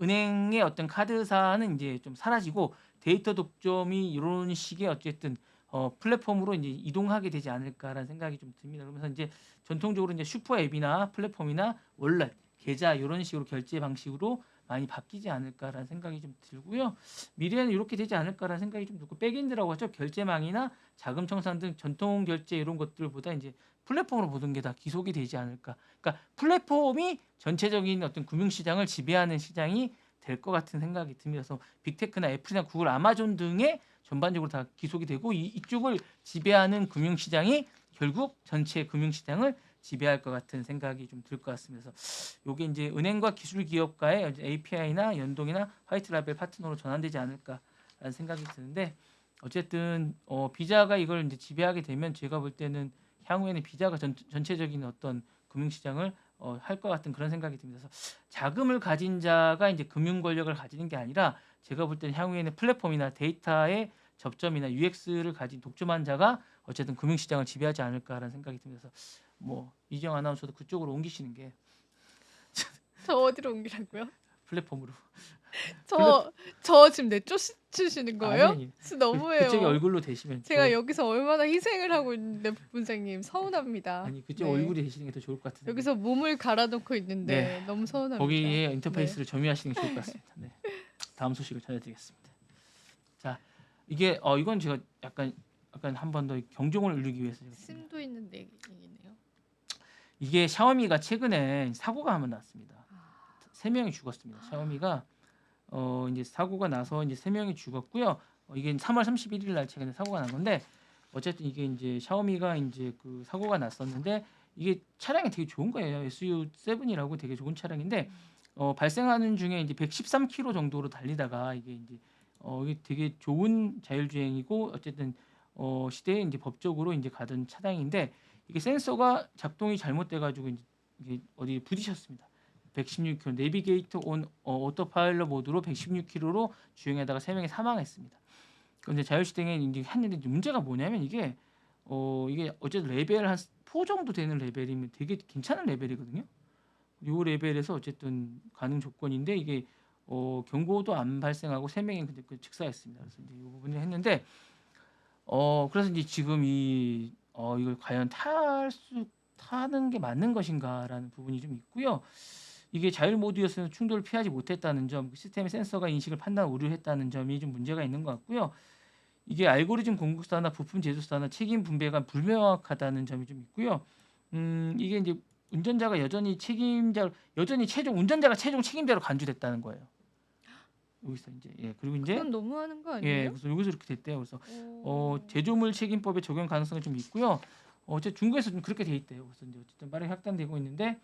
은행의 어떤 카드사는 이제 좀 사라지고 데이터 독점이 이런 식의 어쨌든 플랫폼으로 이제 이동하게 되지 않을까라는 생각이 좀 듭니다. 그러면서 이제 전통적으로 이제 슈퍼 앱이나 플랫폼이나 월렛, 계좌 이런 식으로 결제 방식으로 많이 바뀌지 않을까라는 생각이 좀 들고요. 미래에는 이렇게 되지 않을까라는 생각이 좀 들고 백엔드라고 하죠. 결제망이나 자금 청산 등 전통 결제 이런 것들보다 이제 플랫폼으로 모든 게 다 기속이 되지 않을까. 그러니까 플랫폼이 전체적인 어떤 금융시장을 지배하는 시장이 될 것 같은 생각이 듭니다. 그래서 빅테크나 애플이나 구글, 아마존 등의 전반적으로 다 기속이 되고 이쪽을 지배하는 금융시장이 결국 전체 금융시장을 지배할 것 같은 생각이 좀 들 것 같습니다. 그래서 이게 이제 은행과 기술 기업과의 API나 연동이나 화이트 라벨 파트너로 전환되지 않을까라는 생각이 드는데 어쨌든 비자가 이걸 이제 지배하게 되면 제가 볼 때는 향후에는 비자가 전체적인 어떤 금융시장을 할 것 같은 그런 생각이 듭니다. 그래서 자금을 가진 자가 이제 금융 권력을 가지는 게 아니라 제가 볼 때는 향후에는 플랫폼이나 데이터의 접점이나 UX를 가진 독점한 자가 어쨌든 금융시장을 지배하지 않을까라는 생각이 듭니다. 그래서 뭐 이정 아나운서도 그쪽으로 옮기시는 게 저 어디로 옮기라고요? 플랫폼으로. 플랫 저 지금 내쫓으시는 아니 거예요? 아니 진짜 그쪽이 너무해요. 얼굴로 대시면 제가 여기서 얼마나 희생을 하고 있는데 본부장님 서운합니다. 아니 그쪽 네. 얼굴이 대시는 게 더 좋을 것 같은데. 여기서 몸을 갈아놓고 네. 있는데 너무 서운합니다. 거기에 네. 인터페이스를 점유하시는 게 좋을 것 같습니다. 네. 다음 소식을 전해드리겠습니다. 자, 이게 이건 제가 약간 한 번 더 경종을 울리기 위해서 제가 심도 있는 얘기네요. 이게 샤오미가 최근에 사고가 한번 났습니다. 아, 3명이 죽었습니다. 샤오미가 이제 사고가 나서 이제 3명이 죽었고요. 이게 3월 31일 날 최근에 사고가 난 건데 어쨌든 이게 이제 샤오미가 이제 그 사고가 났었는데 이게 차량이 되게 좋은 거예요. SU7이라고 되게 좋은 차량인데 발생하는 중에 이제 113km 정도로 달리다가 이게 이제 이게 되게 좋은 자율주행이고 어쨌든 시대에 이제 법적으로 이제 가던 차량인데 이게 센서가 작동이 잘못돼가지고 이게 어디 부딪혔습니다. 116km 내비게이터 온 오토파일럿 모드로 116km로 주행하다가 3명이 사망했습니다. 그런데 자율주행에 이제 했는데 문제가 뭐냐면 이게 어쨌든 레벨 한 4 정도 되는 레벨이면 되게 괜찮은 레벨이거든요. 요 레벨에서 어쨌든 가능 조건인데 이게 경고도 안 발생하고 3명이 근데 즉사했습니다. 그래서 이제 이 부분을 했는데 그래서 이제 지금 이걸 과연 타는 게 맞는 것인가라는 부분이 좀 있고요. 이게 자율 모드였으면 충돌을 피하지 못했다는 점, 시스템의 센서가 인식을 판단 오류했다는 점이 좀 문제가 있는 것 같고요. 이게 알고리즘 공급사나 부품 제조사나 책임 분배가 불명확하다는 점이 좀 있고요. 이게 이제 운전자가 여전히 운전자가 최종 책임자로 간주됐다는 거예요. 여기서 이제 그리고 이제 그건 너무하는 거 아니에요? 그래서 여기서 이렇게 됐대요. 그래서 오. 제조물 책임법의 적용 가능성이 좀 있고요. 어쨌든 중국에서 좀 그렇게 돼 있대요. 그래서 이제 어쨌든 빠르게 확단되고 있는데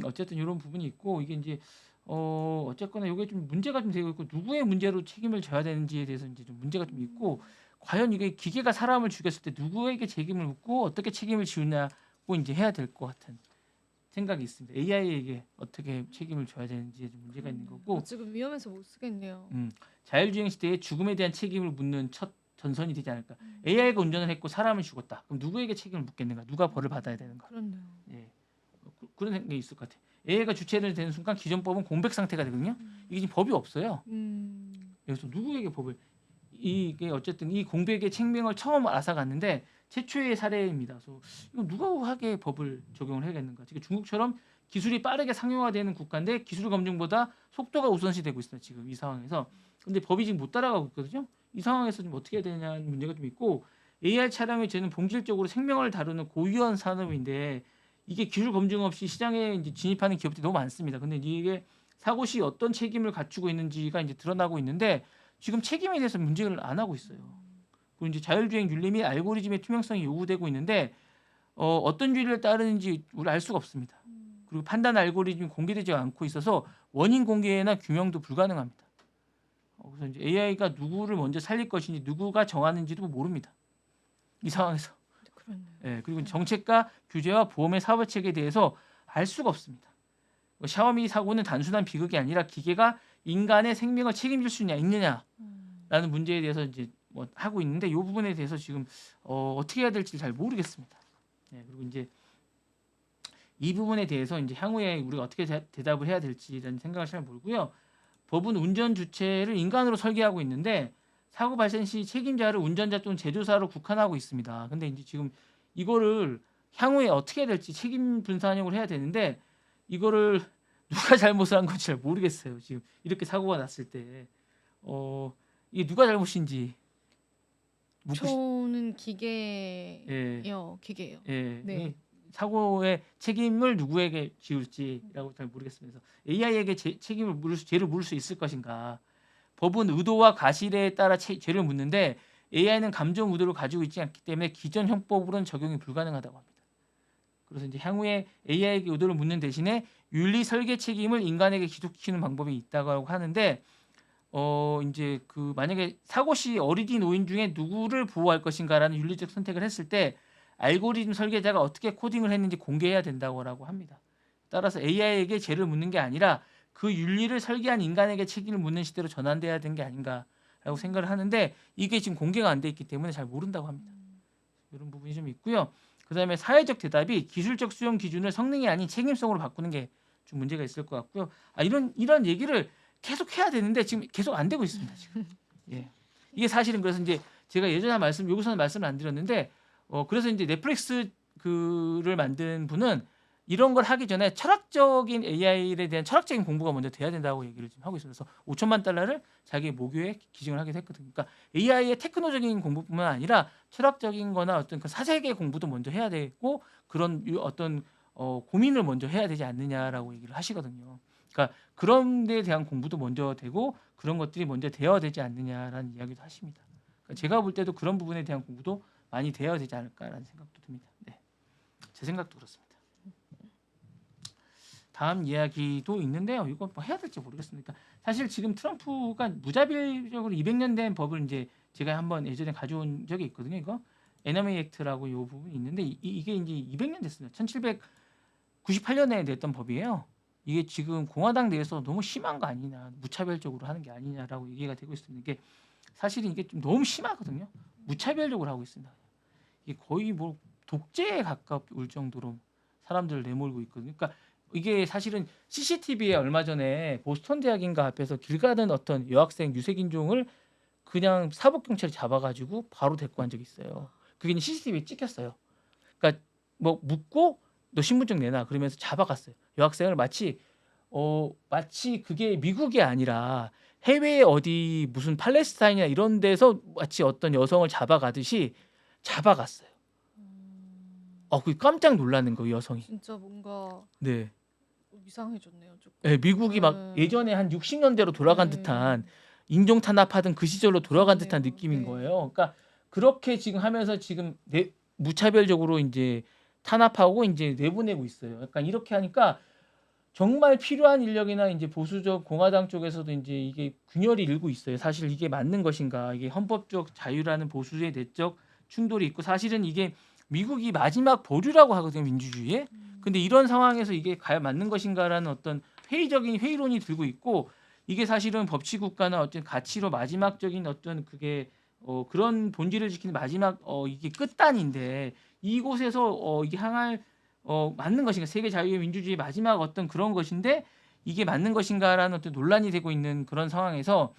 어쨌든 이런 부분이 있고 이게 이제 어쨌거나 이게 좀 문제가 좀 되고 있고 누구의 문제로 책임을 져야 되는지에 대해서 이제 좀 문제가 좀 있고 과연 이게 기계가 사람을 죽였을 때 누구에게 책임을 묻고 어떻게 책임을 지우냐고 이제 해야 될 것 같은 생각이 있습니다. AI에게 어떻게 책임을 져야 되는지에 좀 문제가 있는 거고 지금 위험해서 못 쓰겠네요. 자율주행 시대에 죽음에 대한 책임을 묻는 첫 전선이 되지 않을까. AI가 운전을 했고 사람은 죽었다. 그럼 누구에게 책임을 묻겠는가? 누가 벌을 받아야 되는가? 그렇네요. 예. 그런 생각이 있을 것 같아요. AI가 주체를 되는 순간 기존 법은 공백 상태가 되거든요. 이게 지금 법이 없어요. 그래서 누구에게 법을 이게 어쨌든 이 공백의 책명을 처음 앗아갔는데 최초의 사례입니다. 그래서 이거 누구에게 법을 적용을 해야겠는가? 지금 중국처럼 기술이 빠르게 상용화되는 국가인데 기술 검증보다 속도가 우선시되고 있어요. 지금 이 상황에서. 근데 법이 지금 못 따라가고 있거든요. 이 상황에서 좀 어떻게 해야 되냐는 문제가 좀 있고 AI 차량의 쟤는 본질적으로 생명을 다루는 고유한 산업인데 이게 기술 검증 없이 시장에 이제 진입하는 기업들이 너무 많습니다. 근데 이게 사고 시 어떤 책임을 갖추고 있는지가 이제 드러나고 있는데 지금 책임에 대해서 문제를 안 하고 있어요. 그리고 이제 자율주행 윤리 및 알고리즘의 투명성이 요구되고 있는데 어떤 윤리를 따르는지 우리 알 수가 없습니다. 그리고 판단 알고리즘이 공개되지 않고 있어서 원인 공개나 규명도 불가능합니다. 그래서 이제 AI가 누구를 먼저 살릴 것인지 누구가 정하는지도 모릅니다. 이 상황에서. 그렇네요. 예, 그리고 정책과 규제와 보험의 사업체계에 대해서 알 수가 없습니다. 샤오미 사고는 단순한 비극이 아니라 기계가 인간의 생명을 책임질 수 있느냐라는 문제에 대해서 이제 뭐 하고 있는데 이 부분에 대해서 지금 어떻게 해야 될지 잘 모르겠습니다. 예, 그리고 이제 이 부분에 대해서 이제 향후에 우리가 어떻게 대답을 해야 될지라는 생각을 잘 모르고요. 법은 운전 주체를 인간으로 설계하고 있는데 사고 발생 시 책임자를 운전자 또는 제조사로 국한하고 있습니다. 근데 이제 지금 이거를 향후에 어떻게 해야 될지 책임 분산형을 해야 되는데 이거를 누가 잘못을 한 건지 잘 모르겠어요. 지금 이렇게 사고가 났을 때 이게 누가 잘못인지 묻고 저는 예, 기계예요. 기계예요. 예, 네. 이 사고의 책임을 누구에게 지울지라고 잘 모르겠습니다. 그래서 AI에게 죄를 물을 수 있을 것인가? 법은 의도와 과실에 따라 죄를 묻는데 AI는 감정 의도를 가지고 있지 않기 때문에 기존 형법으로는 적용이 불가능하다고 합니다. 그래서 이제 향후에 AI에게 의도를 묻는 대신에 윤리 설계 책임을 인간에게 기속시키는 방법이 있다고 하는데 이제 그 만약에 사고 시 어린이 노인 중에 누구를 보호할 것인가라는 윤리적 선택을 했을 때 알고리즘 설계자가 어떻게 코딩을 했는지 공개해야 된다고 합니다. 따라서 AI에게 죄를 묻는 게 아니라 그 윤리를 설계한 인간에게 책임을 묻는 시대로 전환돼야 되는 게 아닌가라고 생각을 하는데 이게 지금 공개가 안 돼 있기 때문에 잘 모른다고 합니다. 이런 부분이 좀 있고요. 그다음에 사회적 대답이 기술적 수용 기준을 성능이 아닌 책임성으로 바꾸는 게 좀 문제가 있을 것 같고요. 이런 얘기를 계속 해야 되는데 지금 계속 안 되고 있습니다. 지금. 예. 이게 사실은 그래서 이제 제가 예전에 여기서는 말씀을 안 드렸는데 그래서 이제 넷플릭스 그를 만든 분은 이런 걸 하기 전에 철학적인 AI에 대한 철학적인 공부가 먼저 돼야 된다고 얘기를 지금 하고 있어요. 그래서 5천만 달러를 자기 모교에 기증을 하기도 했거든요. 그러니까 AI의 테크노적인 공부뿐만 아니라 철학적인 거나 어떤 그 사색의 공부도 먼저 해야 되고 그런 어떤 고민을 먼저 해야 되지 않느냐라고 얘기를 하시거든요. 그러니까 그런 데에 대한 공부도 먼저 되고 그런 것들이 먼저 되어야 되지 않느냐라는 이야기도 하십니다. 그러니까 제가 볼 때도 그런 부분에 대한 공부도 많이 되어야 되지 않을까라는 생각도 듭니다. 네. 제 생각도 그렇습니다. 다음 이야기도 있는데요. 이거 뭐 해야 될지 모르겠습니다. 사실 지금 트럼프가 무자비적으로 200년 된 법을 이제 제가 한번 예전에 가져온 적이 있거든요. 이거 에너미 액트라고 이 부분이 있는데 이게 이제 200년 됐습니다. 1798년에 냈던 법이에요. 이게 지금 공화당 내에서 너무 심한 거 아니냐, 무차별적으로 하는 게 아니냐라고 얘기가 되고 있습니다. 이게 사실은 이게 좀 너무 심하거든요. 무차별적으로 하고 있습니다. 이게 거의 뭐 독재에 가까울 정도로 사람들을 내몰고 있거든요. 그러니까 이게 사실은 CCTV에 얼마 전에 보스턴 대학인가 앞에서 길 가던 어떤 여학생 유색인종을 그냥 사법 경찰이 잡아가지고 바로 데리고 간 적이 있어요. 그게 CCTV에 찍혔어요. 그러니까 뭐 묻고 너 신분증 내놔 그러면서 잡아갔어요. 여학생을 마치 그게 미국이 아니라 해외 어디 무슨 팔레스타인이나 이런 데서 마치 어떤 여성을 잡아가듯이 잡아갔어요. 그 깜짝 놀라는 거예요, 여성이. 진짜 뭔가 네. 이상해졌네요, 조금. 네, 미국이 막 네. 예전에 한 60년대로 돌아간 네. 듯한 인종 탄압하던 그 시절로 돌아간 듯한 그러네요. 느낌인 네. 거예요. 그러니까 그렇게 지금 하면서 지금 무차별적으로 이제 탄압하고 이제 내보내고 있어요. 약간 이렇게 하니까 정말 필요한 인력이나 이제 보수적 공화당 쪽에서도 이제 이게 균열이 일고 있어요. 사실 이게 맞는 것인가? 이게 헌법적 자유라는 보수의 내적 충돌이 있고 사실은 이게 미국이 마지막 보류라고 하거든요, 민주주의에. 근데 이런 상황에서 이게 과연 맞는 것인가라는 어떤 회의적인 회의론이 들고 있고 이게 사실은 법치 국가나 어떤 가치로 마지막적인 어떤 그게 그런 본질을 지키는 마지막 이게 끝단인데 이곳에서 이게 향할 맞는 것인가 세계 자유의 민주주의 마지막 어떤 그런 것인데 이게 맞는 것인가라는 어떤 논란이 되고 있는 그런 상황에서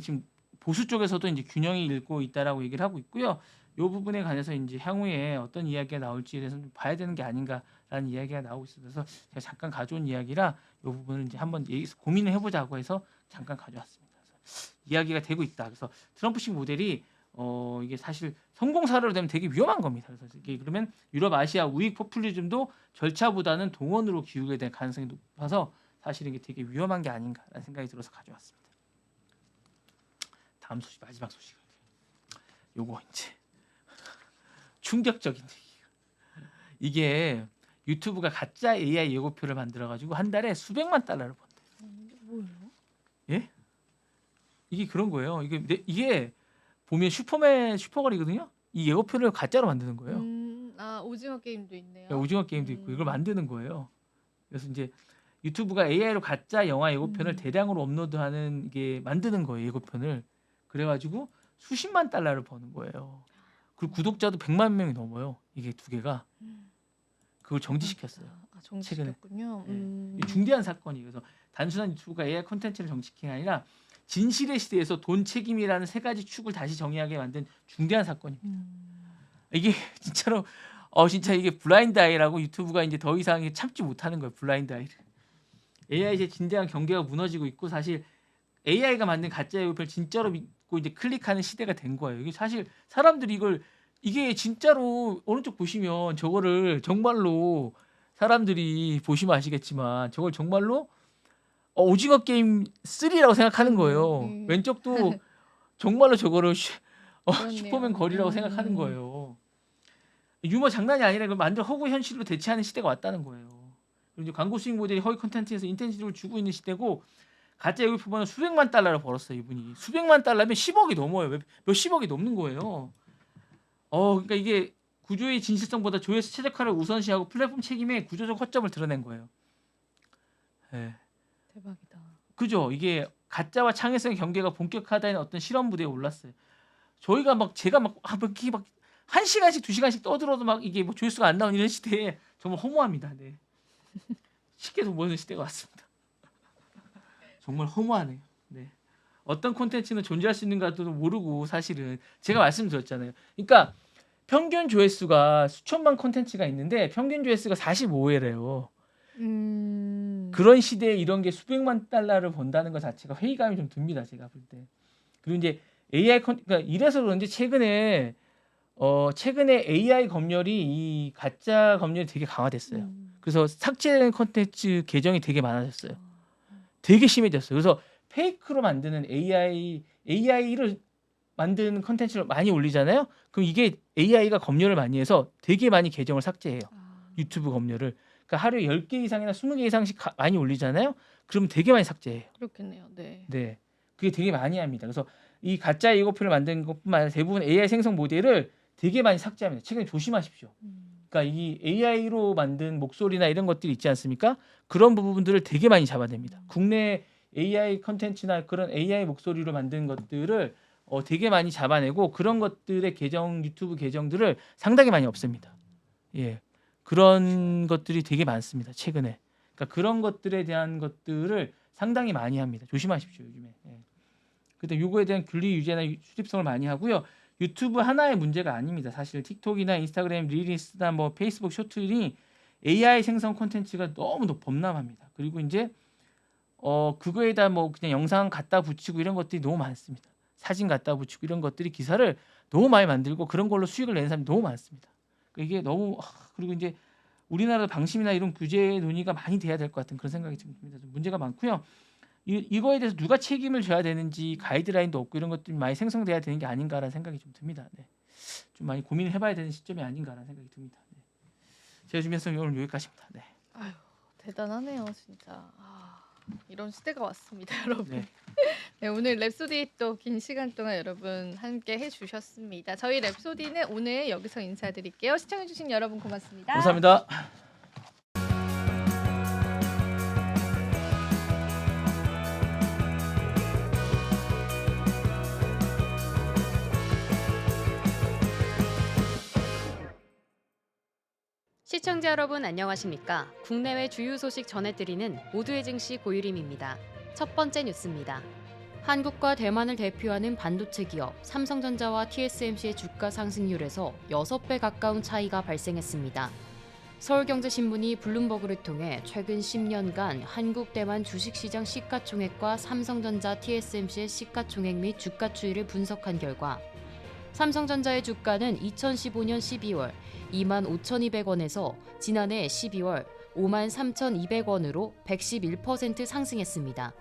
지금 보수 쪽에서도 이제 균형이 잃고 있다라고 얘기를 하고 있고요. 이 부분에 관해서 이제 향후에 어떤 이야기가 나올지에 대해서 좀 봐야 되는 게 아닌가라는 이야기가 나오고 있어서 제가 잠깐 가져온 이야기라 이 부분을 이제 한번 고민을 해보자고 해서 잠깐 가져왔습니다. 그래서 이야기가 되고 있다. 그래서 트럼프식 모델이 이게 사실 성공 사례로 되면 되게 위험한 겁니다. 그래서 이게 그러면 유럽, 아시아 우익 포퓰리즘도 절차보다는 동원으로 기울게 될 가능성이 높아서 사실 이게 되게 위험한 게 아닌가라는 생각이 들어서 가져왔습니다. 다음 소식 마지막 소식. 요거 이제 충격적인 얘기가. 이게 유튜브가 가짜 AI 예고표를 만들어 가지고 한 달에 수백만 달러를 번대. 뭐예요? 예? 이게 그런 거예요. 이게 보면 슈퍼걸이거든요. 이 예고표를 가짜로 만드는 거예요. 아 오징어 게임도 있네요. 오징어 게임도 있고 이걸 만드는 거예요. 그래서 이제 유튜브가 AI로 가짜 영화 예고편을 대량으로 업로드하는 이게 만드는 거예요. 예고편을. 그래가지고 수십만 달러를 버는 거예요. 그리고 구독자도 100만 명이 넘어요. 이게 두 개가. 그걸 정지시켰어요. 아, 정지시켰군요. 이 중대한 사건이에요. 그래서 단순한 유튜브가 AI 콘텐츠를 정지시킨 게 아니라 진실의 시대에서 돈 책임이라는 세 가지 축을 다시 정의하게 만든 중대한 사건입니다. 이게 진짜로 진짜 이게 블라인드 아이라고 유튜브가 이제 더 이상 참지 못하는 거예요. 블라인드 아이를. AI의 진대한 경계가 무너지고 있고 사실 AI가 만든 가짜 예고편을 진짜로 믿고 이제 클릭하는 시대가 된 거예요. 이게 사실 사람들이 이게 진짜로 오른쪽 보시면 저거를 정말로 사람들이 보시면 아시겠지만 저걸 정말로 오징어 게임 3라고 생각하는 거예요. 왼쪽도 정말로 저거를 슈퍼맨 거리라고 생각하는 거예요. 유머 장난이 아니라 이걸 만들어 허구 현실로 대체하는 시대가 왔다는 거예요. 그리고 이제 광고 수익 모델이 허위 콘텐츠에서 인텐시브를 주고 있는 시대고 가짜 예고표는 수백만 달러를 벌었어요. 이분이 수백만 달러면 10억이 넘어요. 몇십억이 넘는 거예요. 그러니까 이게 구조의 진실성보다 조회수 최적화를 우선시하고 플랫폼 책임의 구조적 허점을 드러낸 거예요. 네. 대박이다. 그죠? 이게 가짜와 창의성의 경계가 본격화되는 어떤 실험 무대에 올랐어요. 제가 막 1시간씩 2시간씩 떠들어도 막 이게 뭐 조회수가 안 나오는 이런 시대에 정말 허무합니다. 네. 쉽게도 모르는 시대가 왔습니다. 정말 허무하네요. 네. 어떤 콘텐츠는 존재할 수 있는가도 모르고 사실은 제가 말씀드렸잖아요. 그러니까 평균 조회수가 수천만 콘텐츠가 있는데 평균 조회수가 45회래요. 그런 시대에 이런 게 수백만 달러를 번다는 것 자체가 회의감이 좀 듭니다. 제가 볼 때. 그리고 이제 그러니까 이래서 그런지 최근에 AI 검열이 이 가짜 검열이 되게 강화됐어요. 그래서 삭제된 콘텐츠 계정이 되게 많아졌어요. 되게 심해졌어요. 그래서 페이크로 만드는 AI를 만드는 콘텐츠를 많이 올리잖아요. 그럼 이게 AI가 검열을 많이 해서 되게 많이 계정을 삭제해요. 유튜브 검열을. 그러니까 하루에 10개 이상이나 20개 이상씩 많이 올리잖아요. 그러면 되게 많이 삭제해요. 그렇겠네요. 네. 네. 그게 되게 많이 합니다. 그래서 이 가짜 예고편을 만드는 것뿐만 아니라 대부분 AI 생성 모델을 되게 많이 삭제합니다. 최근에 조심하십시오. 그러니까 이 AI로 만든 목소리나 이런 것들이 있지 않습니까? 그런 부분들을 되게 많이 잡아냅니다. 국내 AI 컨텐츠나 그런 AI 목소리로 만든 것들을 되게 많이 잡아내고 그런 것들의 유튜브 계정들을 상당히 많이 없앱니다. 예, 그런 것들이 되게 많습니다. 최근에. 그러니까 그런 것들에 대한 것들을 상당히 많이 합니다. 조심하십시오. 요즘에. 예. 그때 요거에 대한 균리 유지나 수립성을 많이 하고요. 유튜브 하나의 문제가 아닙니다. 사실 틱톡이나 인스타그램 릴리스나 뭐 페이스북 쇼트니 AI 생성 콘텐츠가 너무 범람합니다. 그리고 이제 그거에다 뭐 그냥 영상 갖다 붙이고 이런 것들이 너무 많습니다. 사진 갖다 붙이고 이런 것들이 기사를 너무 많이 만들고 그런 걸로 수익을 내는 사람이 너무 많습니다. 이게 너무 그리고 이제 우리나라 방침이나 이런 규제 논의가 많이 돼야 될 것 같은 그런 생각이 듭니다. 좀 문제가 많고요. 이거에 대해서 누가 책임을 져야 되는지 가이드라인도 없고 이런 것들이 많이 생성돼야 되는 게 아닌가라는 생각이 좀 듭니다. 네. 좀 많이 고민을 해봐야 되는 시점이 아닌가라는 생각이 듭니다. 네. 제가 준비해서 오늘 여기까지입니다. 네. 아유 대단하네요 진짜. 이런 시대가 왔습니다, 여러분. 네. 네, 오늘 랩소디 또 긴 시간 동안 여러분 함께 해주셨습니다. 저희 랩소디는 오늘 여기서 인사드릴게요. 시청해주신 여러분 고맙습니다. 감사합니다. 시청자 여러분 안녕하십니까? 국내외 주요 소식 전해드리는 모두의 증시 고유림입니다. 첫 번째 뉴스입니다. 한국과 대만을 대표하는 반도체 기업 삼성전자와 TSMC의 주가 상승률에서 6배 가까운 차이가 발생했습니다. 서울경제신문이 블룸버그를 통해 최근 10년간 한국 대만 주식시장 시가총액과 삼성전자 TSMC의 시가총액 및 주가 추이를 분석한 결과 삼성전자의 주가는 2015년 12월 25,200원에서 지난해 12월 53,200원으로 111% 상승했습니다.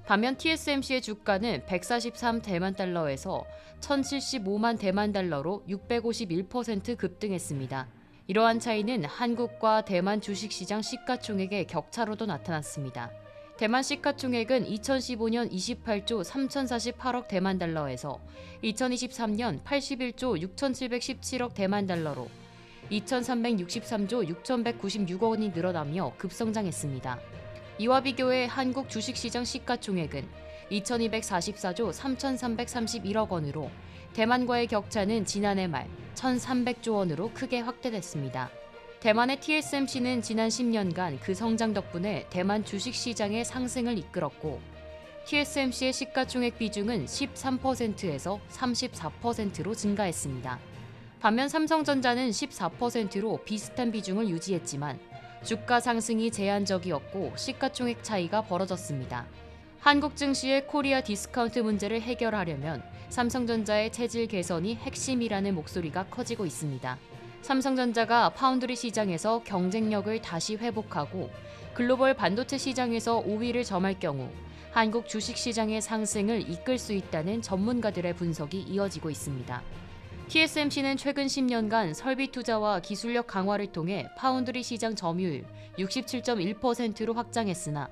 반면 TSMC의 주가는 143 대만 달러에서 1075만 대만 달러로 651% 급등했습니다. 이러한 차이는 한국과 대만 주식시장 시가총액의 격차로도 나타났습니다. 대만 시가총액은 2015년 28조 3048억 대만 달러에서 2023년 81조 6717억 대만 달러로 2363조 6196억 원이 늘어나며 급성장했습니다. 이와 비교해 한국 주식시장 시가총액은 2244조 3331억 원으로 대만과의 격차는 지난해 말 1300조 원으로 크게 확대됐습니다. 대만의 TSMC는 지난 10년간 그 성장 덕분에 대만 주식시장의 상승을 이끌었고 TSMC의 시가총액 비중은 13%에서 34%로 증가했습니다. 반면 삼성전자는 14%로 비슷한 비중을 유지했지만 주가 상승이 제한적이었고 시가총액 차이가 벌어졌습니다. 한국 증시의 코리아 디스카운트 문제를 해결하려면 삼성전자의 체질 개선이 핵심이라는 목소리가 커지고 있습니다. 삼성전자가 파운드리 시장에서 경쟁력을 다시 회복하고 글로벌 반도체 시장에서 5위를 점할 경우 한국 주식시장의 상승을 이끌 수 있다는 전문가들의 분석이 이어지고 있습니다. TSMC는 최근 10년간 설비 투자와 기술력 강화를 통해 파운드리 시장 점유율 67.1%로 확장했으나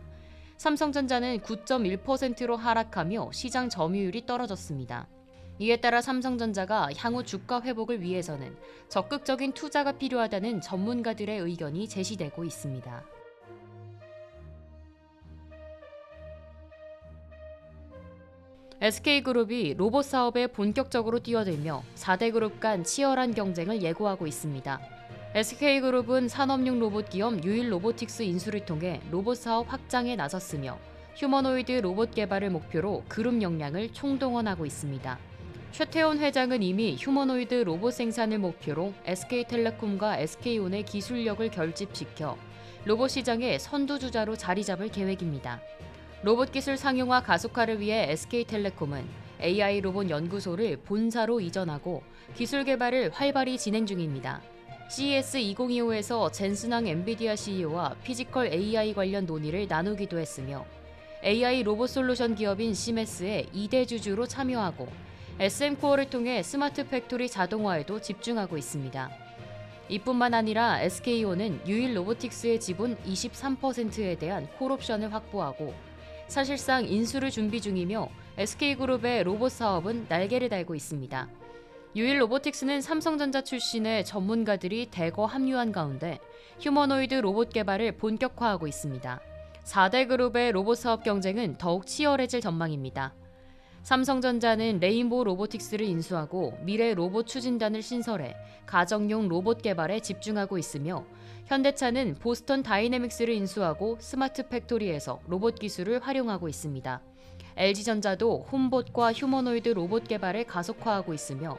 삼성전자는 9.1%로 하락하며 시장 점유율이 떨어졌습니다. 이에 따라 삼성전자가 향후 주가 회복을 위해서는 적극적인 투자가 필요하다는 전문가들의 의견이 제시되고 있습니다. SK그룹이 로봇 사업에 본격적으로 뛰어들며 4대 그룹 간 치열한 경쟁을 예고하고 있습니다. SK그룹은 산업용 로봇 기업 유일 로보틱스 인수를 통해 로봇 사업 확장에 나섰으며 휴머노이드 로봇 개발을 목표로 그룹 역량을 총동원하고 있습니다. 최태원 회장은 이미 휴머노이드 로봇 생산을 목표로 SK텔레콤과 SK온의 기술력을 결집시켜 로봇 시장의 선두주자로 자리 잡을 계획입니다. 로봇 기술 상용화 가속화를 위해 SK텔레콤은 AI 로봇 연구소를 본사로 이전하고 기술 개발을 활발히 진행 중입니다. CES 2025에서 젠슨왕 엔비디아 CEO와 피지컬 AI 관련 논의를 나누기도 했으며 AI 로봇 솔루션 기업인 시메스의 2대 주주로 참여하고 SM코어를 통해 스마트 팩토리 자동화에도 집중하고 있습니다. 이뿐만 아니라 SK온은 유일 로보틱스의 지분 23%에 대한 콜옵션을 확보하고 사실상 인수를 준비 중이며 SK그룹의 로봇 사업은 날개를 달고 있습니다. 유일 로보틱스는 삼성전자 출신의 전문가들이 대거 합류한 가운데 휴머노이드 로봇 개발을 본격화하고 있습니다. 4대 그룹의 로봇 사업 경쟁은 더욱 치열해질 전망입니다. 삼성전자는 레인보우 로보틱스를 인수하고 미래 로봇 추진단을 신설해 가정용 로봇 개발에 집중하고 있으며 현대차는 보스턴 다이내믹스를 인수하고 스마트 팩토리에서 로봇 기술을 활용하고 있습니다. LG전자도 홈봇과 휴머노이드 로봇 개발을 가속화하고 있으며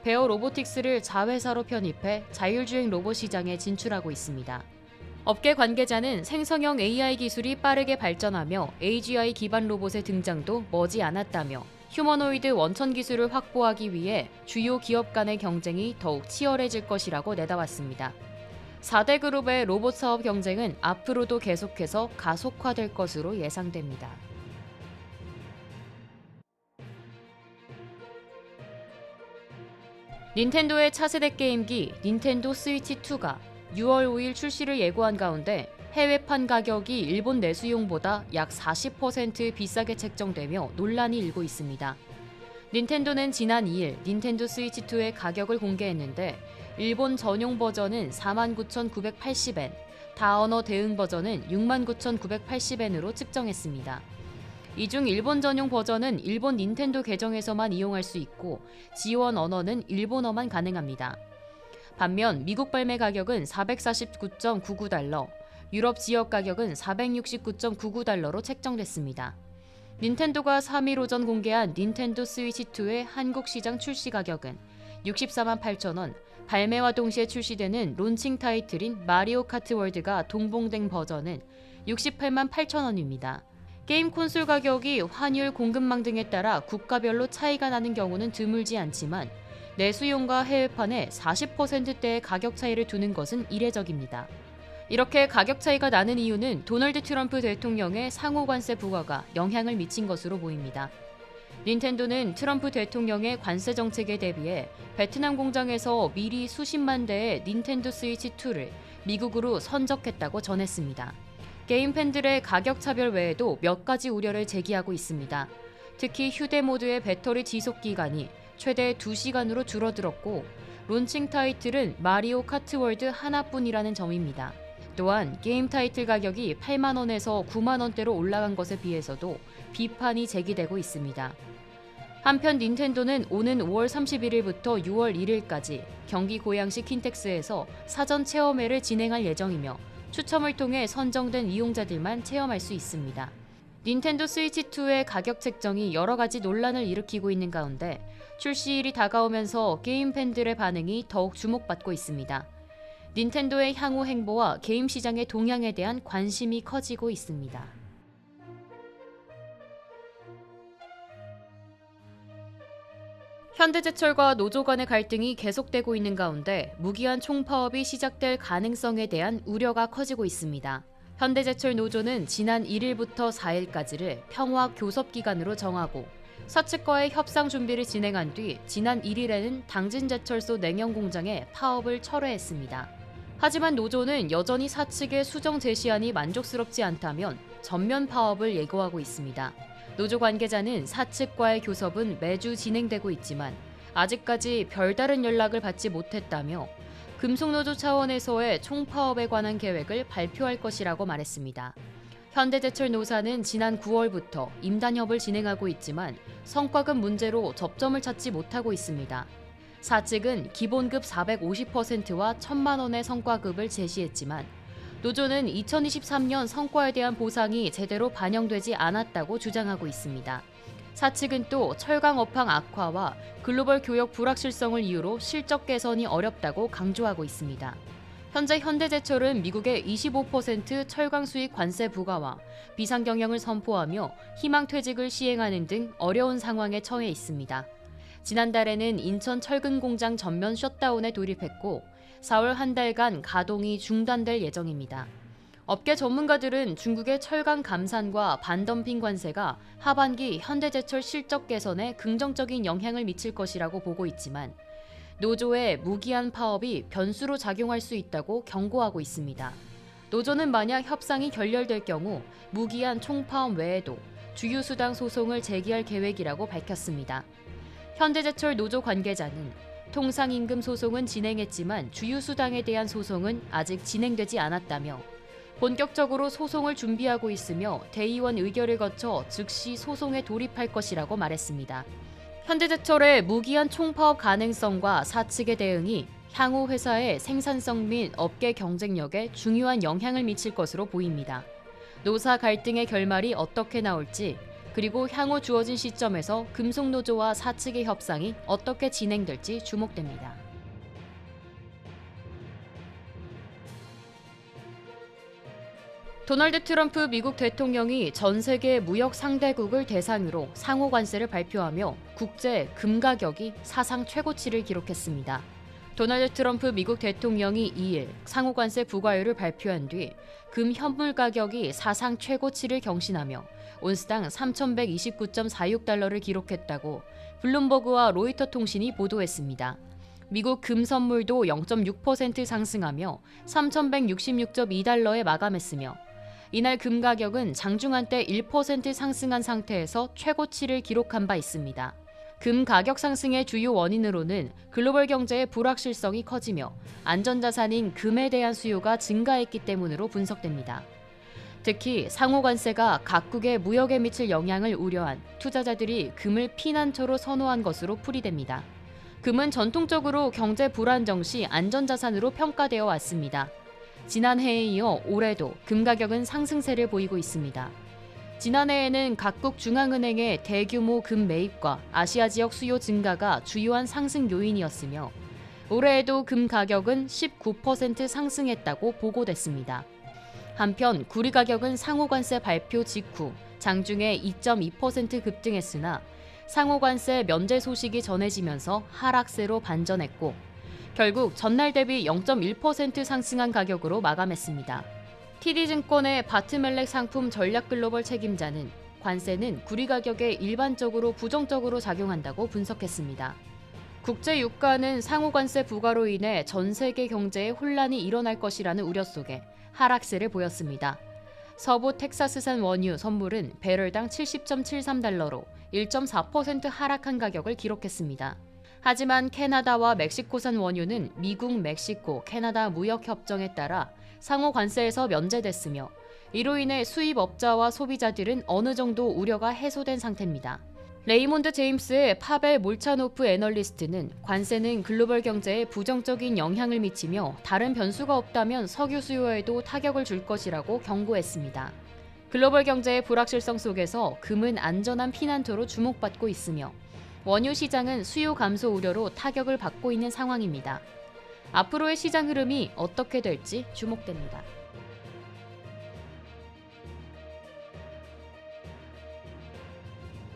베어 로보틱스를 자회사로 편입해 자율주행 로봇 시장에 진출하고 있습니다. 업계 관계자는 생성형 AI 기술이 빠르게 발전하며 AGI 기반 로봇의 등장도 머지 않았다며 휴머노이드 원천 기술을 확보하기 위해 주요 기업 간의 경쟁이 더욱 치열해질 것이라고 내다봤습니다. 4대 그룹의 로봇 사업 경쟁은 앞으로도 계속해서 가속화될 것으로 예상됩니다. 닌텐도의 차세대 게임기 닌텐도 스위치2가 6월 5일 출시를 예고한 가운데 해외판 가격이 일본 내수용보다 약 40% 비싸게 책정되며 논란이 일고 있습니다. 닌텐도는 지난 2일 닌텐도 스위치2의 가격을 공개했는데 일본 전용 버전은 49,980엔, 다언어 대응 버전은 69,980엔으로 측정했습니다. 이 중 일본 전용 버전은 일본 닌텐도 계정에서만 이용할 수 있고 지원 언어는 일본어만 가능합니다. 반면 미국 발매 가격은 449.99달러, 유럽 지역 가격은 469.99달러로 책정됐습니다. 닌텐도가 3일 오전 공개한 닌텐도 스위치2의 한국 시장 출시 가격은 64만 8천원, 발매와 동시에 출시되는 론칭 타이틀인 마리오 카트 월드가 동봉된 버전은 68만 8천원입니다. 게임 콘솔 가격이 환율 공급망 등에 따라 국가별로 차이가 나는 경우는 드물지 않지만 내수용과 해외판에 40%대의 가격 차이를 두는 것은 이례적입니다. 이렇게 가격 차이가 나는 이유는 도널드 트럼프 대통령의 상호 관세 부과가 영향을 미친 것으로 보입니다. 닌텐도는 트럼프 대통령의 관세 정책에 대비해 베트남 공장에서 미리 수십만 대의 닌텐도 스위치 2를 미국으로 선적했다고 전했습니다. 게임 팬들의 가격 차별 외에도 몇 가지 우려를 제기하고 있습니다. 특히 휴대 모드의 배터리 지속 기간이 최대 2시간으로 줄어들었고 론칭 타이틀은 마리오 카트 월드 하나뿐이라는 점입니다. 또한 게임 타이틀 가격이 8만 원에서 9만 원대로 올라간 것에 비해서도 비판이 제기되고 있습니다. 한편 닌텐도는 오는 5월 31일부터 6월 1일까지 경기 고양시 킨텍스에서 사전 체험회를 진행할 예정이며 추첨을 통해 선정된 이용자들만 체험할 수 있습니다. 닌텐도 스위치2의 가격 책정이 여러 가지 논란을 일으키고 있는 가운데 출시일이 다가오면서 게임 팬들의 반응이 더욱 주목받고 있습니다. 닌텐도의 향후 행보와 게임 시장의 동향에 대한 관심이 커지고 있습니다. 현대제철과 노조 간의 갈등이 계속되고 있는 가운데 무기한 총파업이 시작될 가능성에 대한 우려가 커지고 있습니다. 현대제철 노조는 지난 1일부터 4일까지를 평화 교섭 기간으로 정하고 사측과의 협상 준비를 진행한 뒤 지난 1일에는 당진제철소 냉영 공장에 파업을 철회했습니다. 하지만 노조는 여전히 사측의 수정 제시안이 만족스럽지 않다면 전면 파업을 예고하고 있습니다. 노조 관계자는 사측과의 교섭은 매주 진행되고 있지만 아직까지 별다른 연락을 받지 못했다며 금속노조 차원에서의 총파업에 관한 계획을 발표할 것이라고 말했습니다. 현대제철 노사는 지난 9월부터 임단협을 진행하고 있지만 성과급 문제로 접점을 찾지 못하고 있습니다. 사측은 기본급 450%와 1,000만 원의 성과급을 제시했지만 노조는 2023년 성과에 대한 보상이 제대로 반영되지 않았다고 주장하고 있습니다. 사측은 또 철강 업황 악화와 글로벌 교역 불확실성을 이유로 실적 개선이 어렵다고 강조하고 있습니다. 현재 현대제철은 미국의 25% 철강 수입 관세 부과와 비상경영을 선포하며 희망퇴직을 시행하는 등 어려운 상황에 처해 있습니다. 지난달에는 인천 철근 공장 전면 셧다운에 돌입했고 4월 한 달간 가동이 중단될 예정입니다. 업계 전문가들은 중국의 철강 감산과 반덤핑 관세가 하반기 현대제철 실적 개선에 긍정적인 영향을 미칠 것이라고 보고 있지만 노조의 무기한 파업이 변수로 작용할 수 있다고 경고하고 있습니다. 노조는 만약 협상이 결렬될 경우 무기한 총파업 외에도 주유수당 소송을 제기할 계획이라고 밝혔습니다. 현대제철 노조 관계자는 통상임금 소송은 진행했지만 주유수당에 대한 소송은 아직 진행되지 않았다며 본격적으로 소송을 준비하고 있으며 대의원 의결을 거쳐 즉시 소송에 돌입할 것이라고 말했습니다. 현대제철의 무기한 총파업 가능성과 사측의 대응이 향후 회사의 생산성 및 업계 경쟁력에 중요한 영향을 미칠 것으로 보입니다. 노사 갈등의 결말이 어떻게 나올지 그리고 향후 주어진 시점에서 금속노조와 사측의 협상이 어떻게 진행될지 주목됩니다. 도널드 트럼프 미국 대통령이 전 세계 무역 상대국을 대상으로 상호 관세를 발표하며 국제 금 가격이 사상 최고치를 기록했습니다. 도널드 트럼프 미국 대통령이 2일 상호 관세 부과율을 발표한 뒤 금 현물 가격이 사상 최고치를 경신하며 온스당 3,129.46달러를 기록했다고 블룸버그와 로이터 통신이 보도했습니다. 미국 금 선물도 0.6% 상승하며 3,166.2달러에 마감했으며 이날 금 가격은 장중한 때 1% 상승한 상태에서 최고치를 기록한 바 있습니다. 금 가격 상승의 주요 원인으로는 글로벌 경제의 불확실성이 커지며 안전자산인 금에 대한 수요가 증가했기 때문으로 분석됩니다. 특히 상호 관세가 각국의 무역에 미칠 영향을 우려한 투자자들이 금을 피난처로 선호한 것으로 풀이됩니다. 금은 전통적으로 경제 불안정 시 안전자산으로 평가되어 왔습니다. 지난해에 이어 올해도 금 가격은 상승세를 보이고 있습니다. 지난해에는 각국 중앙은행의 대규모 금 매입과 아시아 지역 수요 증가가 주요한 상승 요인이었으며 올해에도 금 가격은 19% 상승했다고 보고됐습니다. 한편 구리 가격은 상호관세 발표 직후 장중에 2.2% 급등했으나 상호관세 면제 소식이 전해지면서 하락세로 반전했고 결국 전날 대비 0.1% 상승한 가격으로 마감했습니다. TD증권의 바트멜렉 상품 전략글로벌 책임자는 관세는 구리 가격에 일반적으로 부정적으로 작용한다고 분석했습니다. 국제 유가는 상호 관세 부과로 인해 전 세계 경제에 혼란이 일어날 것이라는 우려 속에 하락세를 보였습니다. 서부 텍사스산 원유 선물은 배럴당 70.73달러로 1.4% 하락한 가격을 기록했습니다. 하지만 캐나다와 멕시코산 원유는 미국, 멕시코, 캐나다 무역협정에 따라 상호 관세에서 면제됐으며 이로 인해 수입업자와 소비자들은 어느 정도 우려가 해소된 상태입니다. 레이몬드 제임스의 파벨 몰차노프 애널리스트는 관세는 글로벌 경제에 부정적인 영향을 미치며 다른 변수가 없다면 석유 수요에도 타격을 줄 것이라고 경고했습니다. 글로벌 경제의 불확실성 속에서 금은 안전한 피난처로 주목받고 있으며 원유 시장은 수요 감소 우려로 타격을 받고 있는 상황입니다. 앞으로의 시장 흐름이 어떻게 될지 주목됩니다.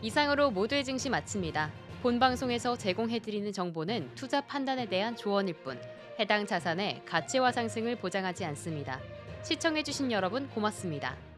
이상으로 모두의 증시 마칩니다. 본 방송에서 제공해드리는 정보는 투자 판단에 대한 조언일 뿐 해당 자산의 가치와 상승을 보장하지 않습니다. 시청해주신 여러분 고맙습니다.